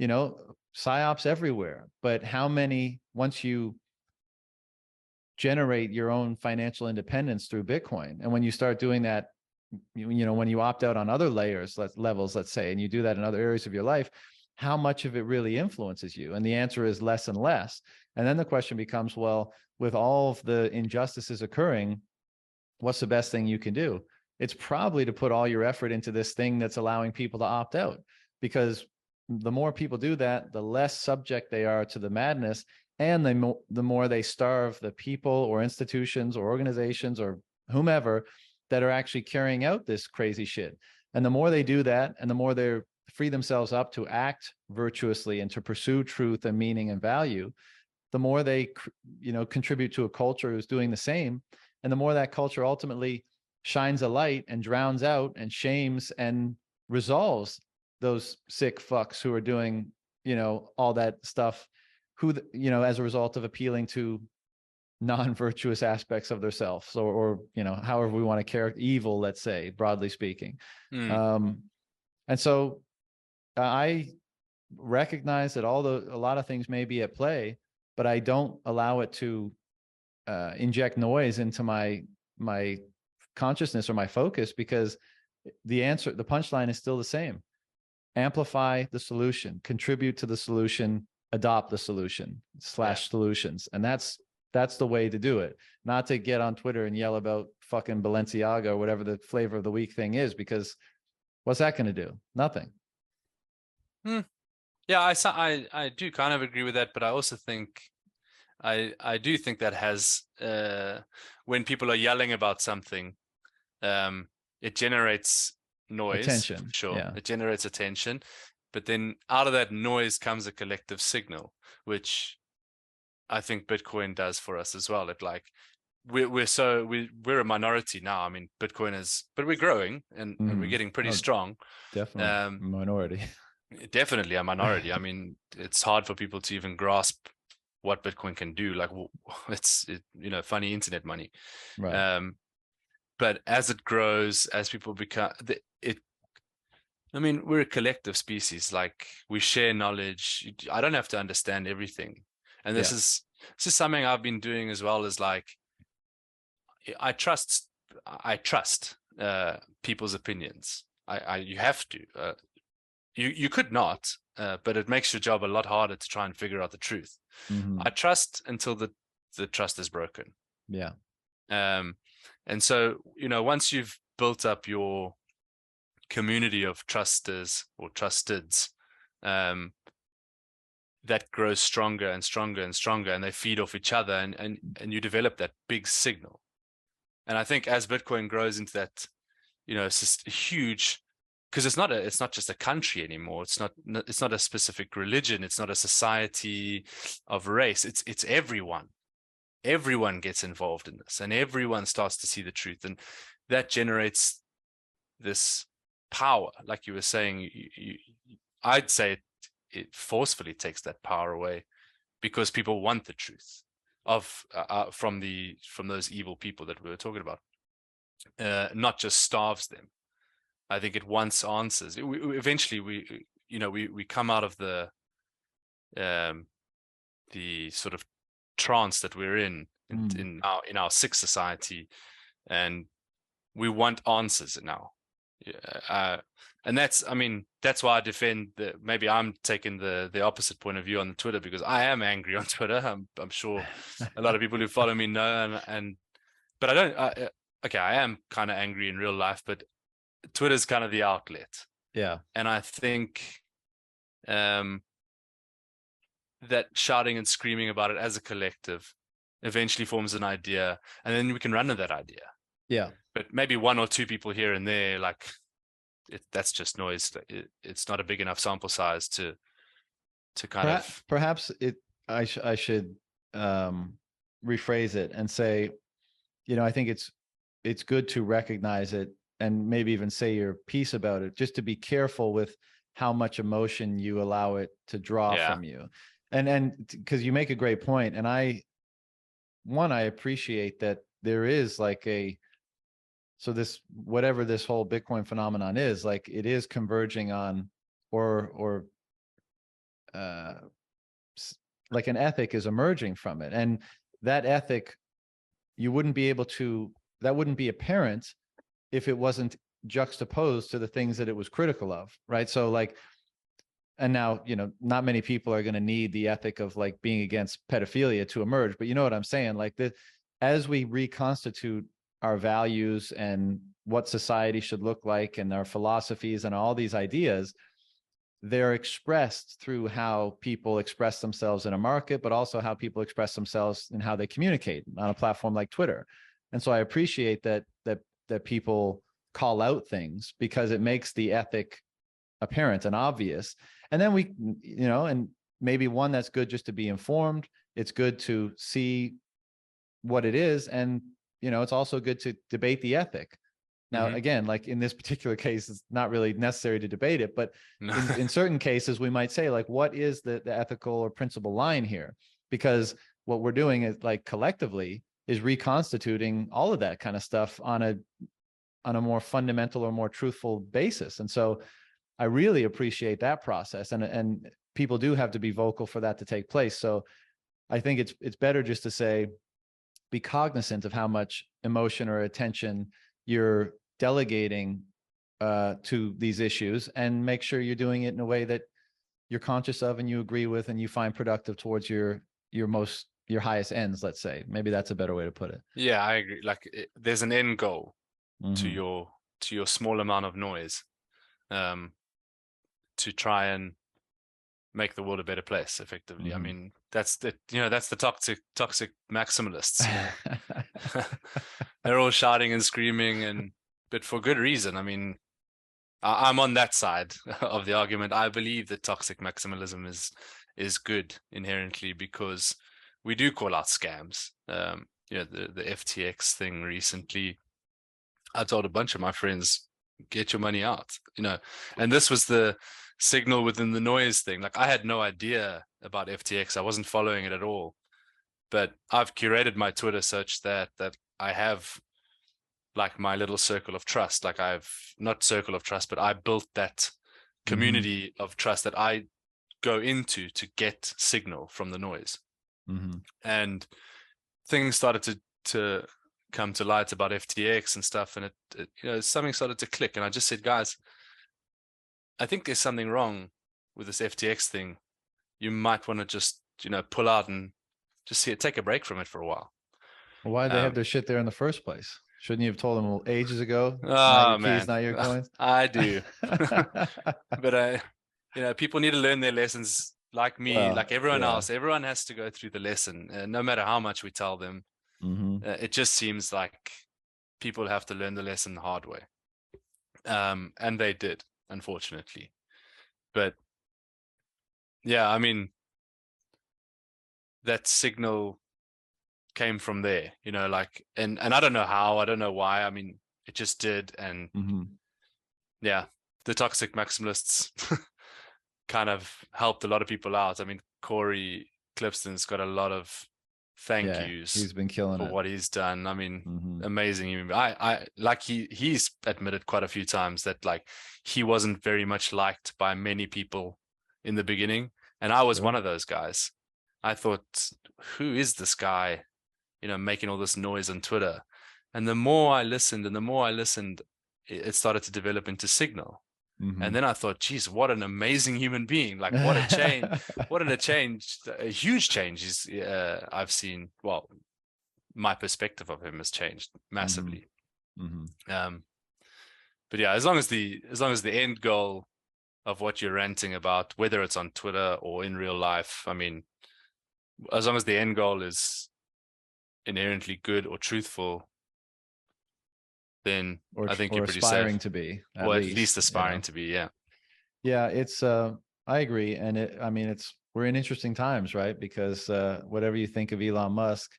psyops everywhere. But how many, once you generate your own financial independence through Bitcoin, and when you start doing that, when you opt out on other levels, let's say, and you do that in other areas of your life, how much of it really influences you? And the answer is less and less. And then the question becomes, well, with all of the injustices occurring, what's the best thing you can do? It's probably to put all your effort into this thing that's allowing people to opt out, because the more people do that, the less subject they are to the madness, and the more they starve the people or institutions or organizations or whomever that are actually carrying out this crazy shit. And the more they do that, and the more they free themselves up to act virtuously and to pursue truth and meaning and value, the more they contribute to a culture who's doing the same, and the more that culture ultimately shines a light and drowns out and shames and resolves those sick fucks who are doing all that stuff, who as a result of appealing to non-virtuous aspects of themselves, or however we want to characterize evil, let's say, broadly speaking. And so I recognize that a lot of things may be at play, but I don't allow it to inject noise into my consciousness or my focus, because the punchline is still the same: amplify the solution, contribute to the solution, adopt the solution / solutions. And that's the way to do it. Not to get on Twitter and yell about fucking Balenciaga or whatever the flavor of the week thing is, because what's that going to do? Nothing. Yeah, I do kind of agree with that, but I also think I do think that has when people are yelling about something, it generates noise. Attention. For sure. Yeah. It generates attention, but then out of that noise comes a collective signal, which I think Bitcoin does for us as well. It like we're a minority now. I mean, Bitcoin is, but we're growing and we're getting pretty strong. Definitely minority. Definitely a minority. I mean, it's hard for people to even grasp what Bitcoin can do. Like, it's funny internet money. Right. But as it grows, as people become I mean, we're a collective species. Like, we share knowledge. I don't have to understand everything. And this is something I've been doing as well, is like, I trust people's opinions. You have to. You could not, but it makes your job a lot harder to try and figure out the truth. I trust until the trust is broken. Yeah. And so, once you've built up your community of trusters or trusteds, that grows stronger and stronger and stronger, and they feed off each other, and you develop that big signal. And I think as Bitcoin grows into that, it's just a huge, because it's not just a country anymore. It's not a specific religion. It's not a society of race. It's everyone. Everyone gets involved in this, and everyone starts to see the truth, and that generates this power. Like you were saying, I'd say it forcefully takes that power away, because people want the truth of from those evil people that we were talking about. Not just starves them. I think it wants answers. Eventually, we come out of the sort of trance that we're in our sick society, and we want answers now. And that's why I defend maybe I'm taking the opposite point of view on Twitter, because I am angry on Twitter. I'm sure a lot of people who follow me know, but I don't. Okay, I am kind of angry in real life, but Twitter's kind of the outlet. Yeah. And I think that shouting and screaming about it as a collective eventually forms an idea, and then we can run with that idea. Yeah. But maybe one or two people here and there, like, that's just noise. It's not a big enough sample size to kind of. Perhaps I should rephrase it and say, I think it's good to recognize it and maybe even say your piece about it, just to be careful with how much emotion you allow it to draw Yeah. from you. And because you make a great point, and I appreciate that there is like so this, whatever this whole Bitcoin phenomenon is, like it is converging on, or uh like an ethic is emerging from it. And that ethic, you wouldn't be able to, that wouldn't be apparent if it wasn't juxtaposed to the things that it was critical of, right? So like, and now, not many people are going to need the ethic of like being against pedophilia to emerge, but you know what I'm saying? Like as we reconstitute our values and what society should look like and our philosophies and all these ideas, they're expressed through how people express themselves in a market, but also how people express themselves and how they communicate on a platform like Twitter. And so I appreciate that people call out things, because it makes the ethic apparent and obvious. And then we, and maybe one, that's good just to be informed. It's good to see what it is. And, it's also good to debate the ethic. Now, again, like in this particular case, it's not really necessary to debate it, but in certain cases, we might say, like, what is the ethical or principle line here? Because what we're doing is, like, collectively is reconstituting all of that kind of stuff on a more fundamental or more truthful basis. And so I really appreciate that process. And people do have to be vocal for that to take place. So I think it's better just to say, be cognizant of how much emotion or attention you're delegating to these issues, and make sure you're doing it in a way that you're conscious of and you agree with and you find productive towards your highest ends, let's say. Maybe that's a better way to put it. Yeah, I agree. Like there's an end goal to Mm-hmm. your small amount of noise, to try and make the world a better place effectively. I Mm-hmm. mean, that's the toxic maximalists, they're all shouting and screaming, but for good reason. I mean, I'm on that side of the argument. I believe that toxic maximalism is good inherently, because we do call out scams. The FTX thing recently, I told a bunch of my friends, get your money out, and this was the signal within the noise thing. Like, I had no idea about FTX. I wasn't following it at all, but I've curated my Twitter such that I have like my little circle of trust. Like, I've not circle of trust, but I built that community of trust that I go into to get signal from the noise. And things started to come to light about FTX and stuff, and it something started to click, and I just said, guys, I think there's something wrong with this FTX thing. You might want to just pull out and just take a break from it for a while. Why did they have their shit there in the first place? Shouldn't you have told them ages ago? Not Oh your keys, man, not your coins. I do. But people need to learn their lessons, like me, Well, like everyone yeah. else. Everyone has to go through the lesson, no matter how much we tell them. It just seems like people have to learn the lesson the hard way, and they did, unfortunately. But yeah, I mean, that signal came from there, like, and I don't know how, I don't know why. I mean, it just did. And yeah, the toxic maximalists kind of helped a lot of people out. I mean, Corey Clifton's got a lot of thank yous. He's been killing for it. what he's done. I mean, amazing. I like he's admitted quite a few times that, like, he wasn't very much liked by many people in the beginning, and I was one of those guys. I thought, who is this guy, making all this noise on Twitter? And the more I listened, it started to develop into signal. And then I thought, geez, what an amazing human being. Like, what a change, a huge change I've seen. Well, my perspective of him has changed massively. But yeah, as long as the end goal of what you're ranting about, whether it's on Twitter or in real life, I mean, as long as the end goal is inherently good or truthful, then I think you're pretty aspiring safe. to be, or at least aspiring to be. Yeah, it's I agree. And I mean, we're in interesting times, right? Because whatever you think of Elon Musk,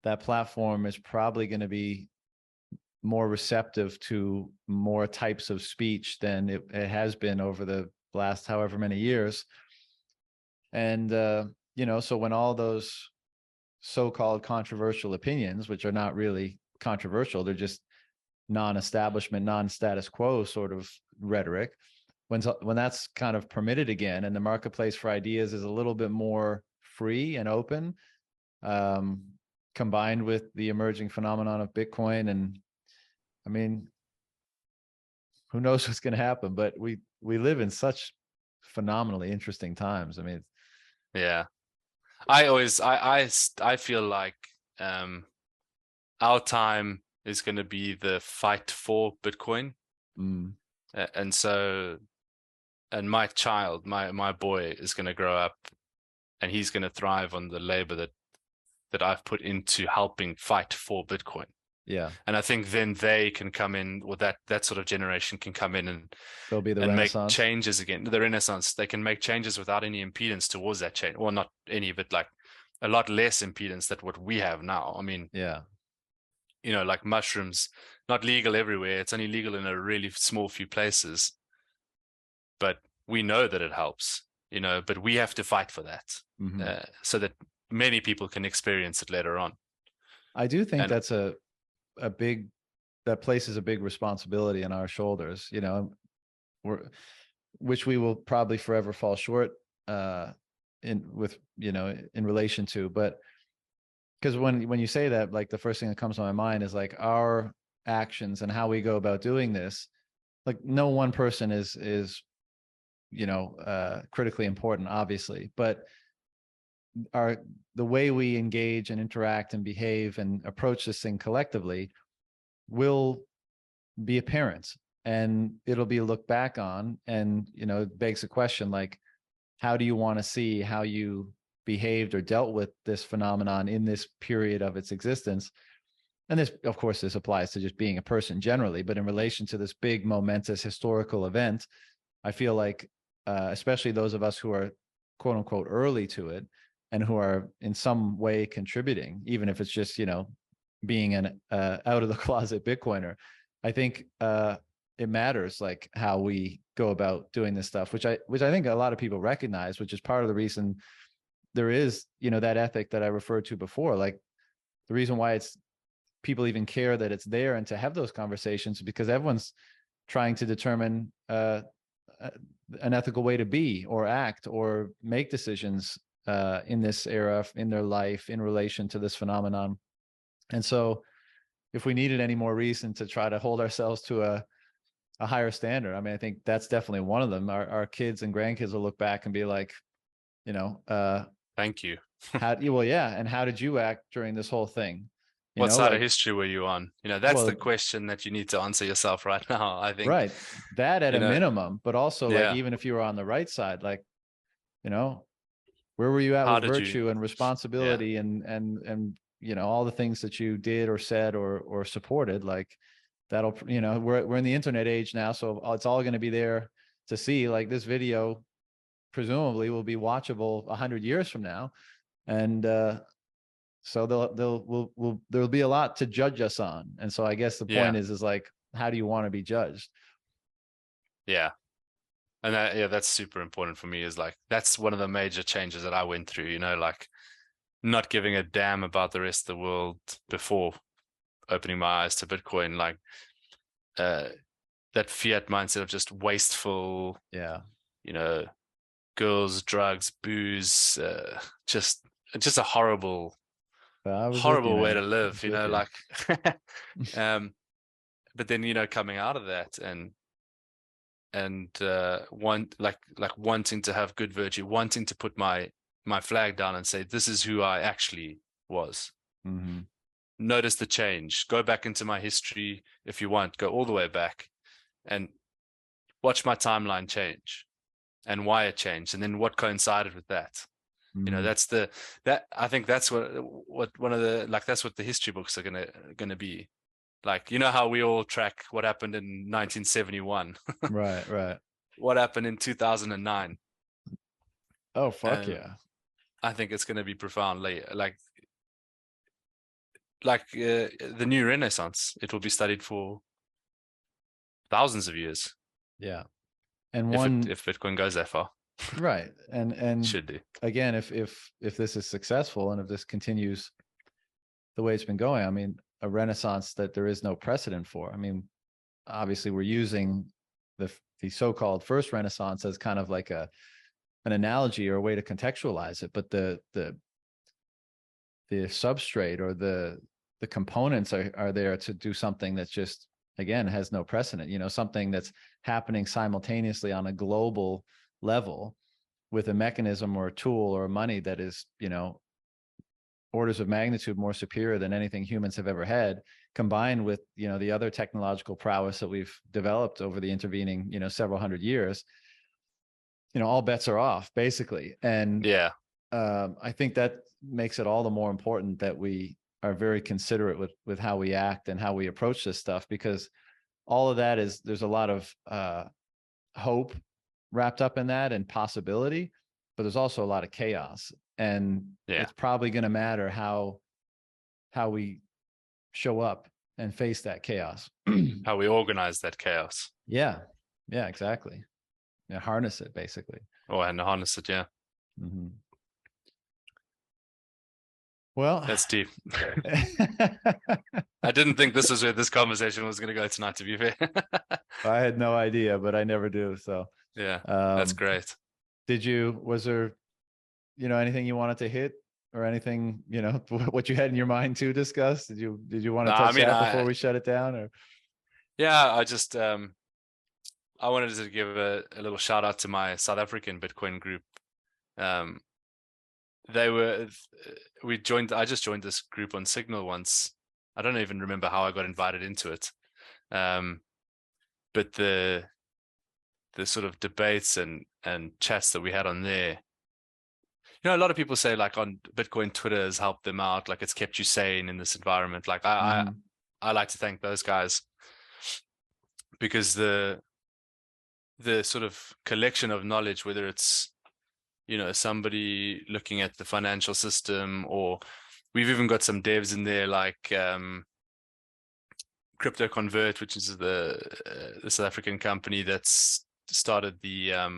that platform is probably going to be more receptive to more types of speech than it has been over the last however many years. And, so when all those so-called controversial opinions, which are not really controversial, they're just non-establishment, non-status quo sort of rhetoric, when that's kind of permitted again, and the marketplace for ideas is a little bit more free and open, combined with the emerging phenomenon of Bitcoin, and I mean, who knows what's going to happen? But we live in such phenomenally interesting times. I mean, Yeah. I feel like our time is going to be the fight for Bitcoin. And so, and my child, my boy is going to grow up and he's going to thrive on the labor that I've put into helping fight for Bitcoin. yeah, And I think then they can come in, or that sort of generation can come in there'll be the and make Renaissance. changes again. The Renaissance, they can make changes without any impedance towards that change. Well, not any, but like a lot less impedance than what we have now. I mean, Yeah. like mushrooms, not legal everywhere. It's only legal in a really small few places. But we know that it helps, but we have to fight for that so that many people can experience it later on. I do think And that's that places a big responsibility on our shoulders, which we will probably forever fall short in relation to. But because when you say that, like the first thing that comes to my mind is like our actions and how we go about doing this. Like no one person is critically important, obviously, but the way we engage and interact and behave and approach this thing collectively will be apparent, and it'll be looked back on, and it begs the question, like, how do you want to see how you behaved or dealt with this phenomenon in this period of its existence? And this, of course, this applies to just being a person generally, but in relation to this big momentous historical event, I feel like especially those of us who are quote unquote early to it and who are in some way contributing, even if it's just being an out of the closet Bitcoiner, I think it matters, like how we go about doing this stuff, which I think a lot of people recognize, which is part of the reason there is that ethic that I referred to before. Like the reason why people even care that it's there and to have those conversations, because everyone's trying to determine an ethical way to be or act or make decisions in this era in their life in relation to this phenomenon. And so if we needed any more reason to try to hold ourselves to a higher standard, I mean, I think that's definitely one of them. Our kids and grandkids will look back and be like, thank you. well, yeah. And how did you act during this whole thing? What side of history were you on? That's the well, question that you need to answer yourself right now, I think. Right. That at a minimum, but also like, Yeah. even if you were on the right side, like, where were you at How with did virtue you? and responsibility and all the things that you did or said or supported? Like that'll, we're in the internet age now, so it's all going to be there to see. Like this video presumably will be watchable 100 years from now, and so there'll be a lot to judge us on. And so I guess the point is like, how do you want to be judged? Yeah. And that's super important for me, is like, that's one of the major changes that I went through, like not giving a damn about the rest of the world before opening my eyes to Bitcoin, like that fiat mindset of just wasteful, girls, drugs, booze, just a horrible way to live, like, but then, coming out of that and wanting to have good virtue, wanting to put my flag down and say, this is who I actually was. Notice the change. Go back into my history if you want. Go all the way back and watch my timeline change and why it changed, and then what coincided with that. I think that's what one of the, like, that's what the history books are gonna be. Like, how we all track what happened in 1971. Right. What happened in 2009. Oh, fuck yeah. I think it's going to be profoundly, like, like the new Renaissance, it will be studied for thousands of years. Yeah. And If Bitcoin goes that far, right. And should do. again, if this is successful and if this continues the way it's been going, I mean, a renaissance that there is no precedent for. I mean, obviously we're using the so-called first renaissance as kind of like an analogy or a way to contextualize it, but the substrate or the components are there to do something that's just, again, has no precedent, you know, something that's happening simultaneously on a global level with a mechanism or a tool or money that is, you know, orders of magnitude more superior than anything humans have ever had, combined with, you know, the other technological prowess that we've developed over the intervening, you know, several hundred years. You know, all bets are off basically. And Yeah, I think that makes it all the more important that we are very considerate with how we act and how we approach this stuff, because all of that is, there's a lot of hope wrapped up in that and possibility, but there's also a lot of chaos. And yeah. it's probably going to matter how we show up and face that chaos. How we organize that chaos. Yeah. Yeah, exactly. Yeah, harness it basically. Oh, and harness it, yeah. Mm-hmm. Well, that's deep. I didn't think this was where this conversation was going to go tonight, to be fair. I had no idea, but I never do. So yeah, that's great. Was there, you know, anything you wanted to hit or anything, you know, what you had in your mind to discuss? Did you want to touch that before we shut it down? Or yeah, I just I wanted to give a little shout out to my South African Bitcoin group. I just joined this group on Signal once. I don't even remember how I got invited into it. But the sort of debates and chats that we had on there, you know, a lot of people say like on Bitcoin Twitter has helped them out, like it's kept you sane in this environment. Like I like to thank those guys, because the sort of collection of knowledge, whether it's, you know, somebody looking at the financial system, or we've even got some devs in there like Crypto Convert, which is the South African company that's started the I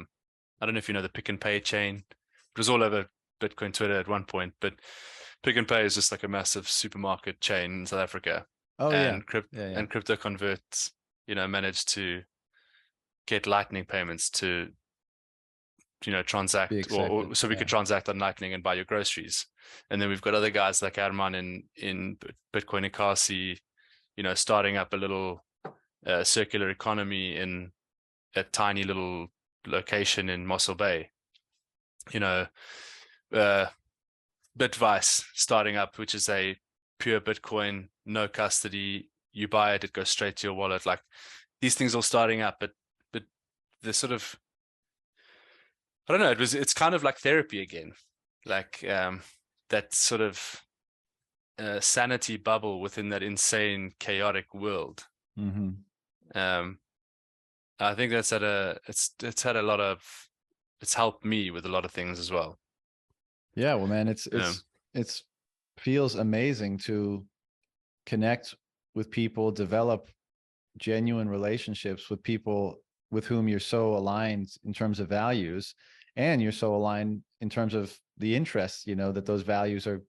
don't know if you know the Pick and Pay chain. It was all over Bitcoin Twitter at one point, but Pick and Pay is just like a massive supermarket chain in South Africa. Oh, and yeah. And Crypto Convert, you know, managed to get Lightning payments to, you know, transact, or so we could transact on Lightning and buy your groceries. And then we've got other guys like Arman in Bitcoin Ikasi, you know, starting up a little circular economy in a tiny little location in Mossel Bay. You know, Bitvice starting up, which is a pure Bitcoin, no custody. You buy it, it goes straight to your wallet. Like these things all starting up, but the sort of, I don't know, it's kind of like therapy again, like that sort of sanity bubble within that insane, chaotic world. I think that's it's helped me with a lot of things as well. Yeah, well, man, it's feels amazing to connect with people, develop genuine relationships with people with whom you're so aligned in terms of values, and you're so aligned in terms of the interests, you know, that those values are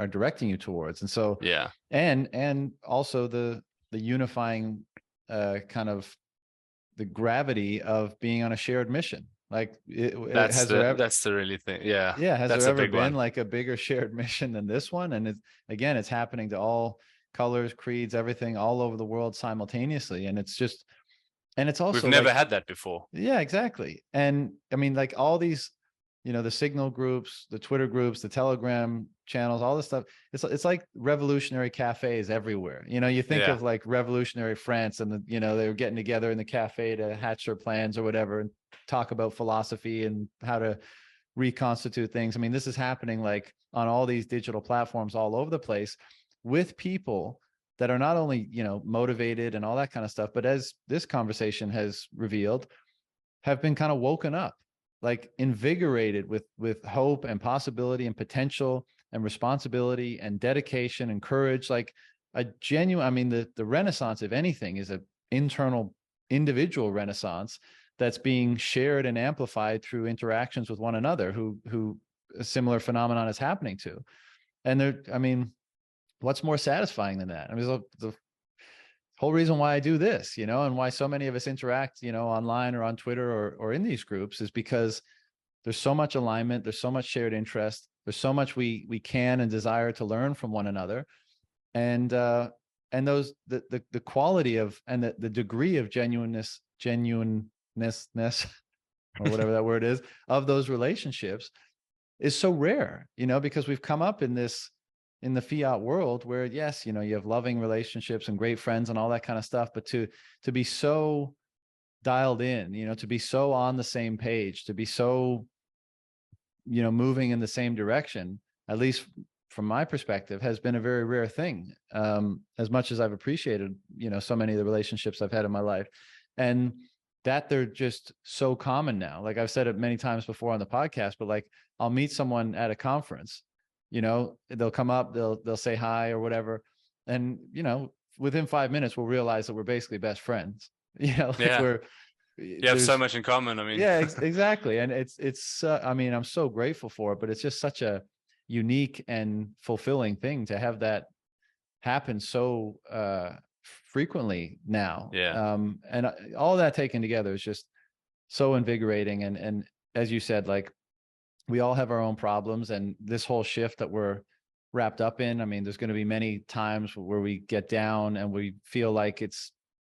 directing you towards. And so, yeah, and also the unifying kind of the gravity of being on a shared mission. Like that's the really thing. Yeah. Has there ever been like a bigger shared mission than this one? And it's happening to all colors, creeds, everything all over the world simultaneously. And it's just, and it's also, we've never had that before. Yeah, exactly. And I mean, like all these, you know, the Signal groups, the Twitter groups, the Telegram channels, all this stuff. It's like revolutionary cafes everywhere. You know, you think of like revolutionary France, and you know, they were getting together in the cafe to hatch their plans or whatever, and talk about philosophy and how to reconstitute things. I mean, this is happening like on all these digital platforms all over the place, with people that are not only, you know, motivated and all that kind of stuff, but as this conversation has revealed, have been kind of woken up, like invigorated with hope and possibility and potential and responsibility and dedication and courage, like a genuine, I mean, the Renaissance, if anything, is an internal individual Renaissance that's being shared and amplified through interactions with one another who a similar phenomenon is happening to. And there, I mean, what's more satisfying than that? I mean, the whole reason why I do this, you know, and why so many of us interact, you know, online or on Twitter or in these groups is because there's so much alignment, there's so much shared interest, there's so much we can and desire to learn from one another. And those the quality of and the degree of genuineness or whatever that word is of those relationships is so rare, you know, because we've come up in the fiat world where, yes, you know, you have loving relationships and great friends and all that kind of stuff, but to be so dialed in, you know, to be so on the same page, to be so, you know, moving in the same direction, at least from my perspective, has been a very rare thing. As much as I've appreciated, you know, so many of the relationships I've had in my life, and that they're just so common now. Like I've said it many times before on the podcast, but like I'll meet someone at a conference, you know, they'll come up, they'll say hi or whatever, and you know, within 5 minutes we'll realize that we're basically best friends. You know, like Yeah. You have so much in common. I mean, yeah, exactly. And it's I mean, I'm so grateful for it, but it's just such a unique and fulfilling thing to have that happen so frequently now. Yeah. And all that taken together is just so invigorating. And as you said, like we all have our own problems, and this whole shift that we're wrapped up in, I mean, there's going to be many times where we get down and we feel like it's,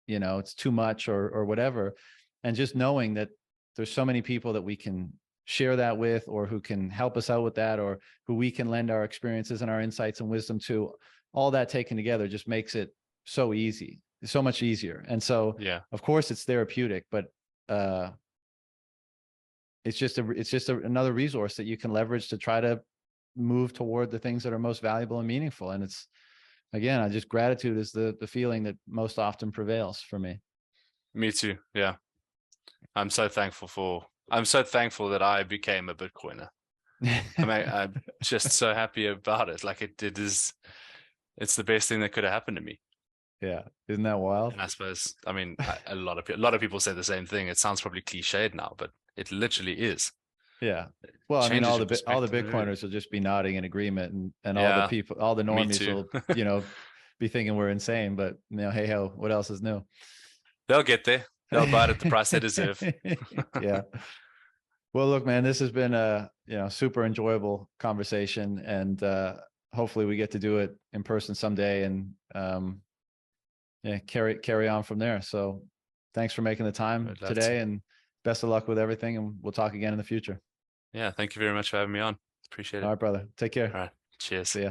you know, it's too much or whatever. And just knowing that there's so many people that we can share that with, or who can help us out with that, or who we can lend our experiences and our insights and wisdom to, all that taken together just makes it so easy, so much easier. And so, yeah, of course it's therapeutic, but it's just another resource that you can leverage to try to move toward the things that are most valuable and meaningful. And it's, again, I just, gratitude is the feeling that most often prevails for me. me too. Yeah. I'm so thankful that I became a Bitcoiner. I mean, I'm just so happy about it. Like it's the best thing that could have happened to me. Yeah. Isn't that wild? And I suppose, I mean, a lot of people say the same thing. It sounds probably cliched now, but it literally is. Yeah. Well, I mean, Changes all your the perspective. Bitcoiners will just be nodding in agreement, and all the Yeah, people, all the me normies too. will, you know, be thinking we're insane, but you know, hey ho, what else is new? They'll get there. They'll buy it at the price they deserve. Yeah. Well, look, man, this has been a, you know, super enjoyable conversation, and hopefully we get to do it in person someday, and yeah, carry on from there. So thanks for making the time today, and best of luck with everything, and we'll talk again in the future. Yeah, thank you very much for having me on. Appreciate it. All right, brother. Take care. All right. Cheers. See ya.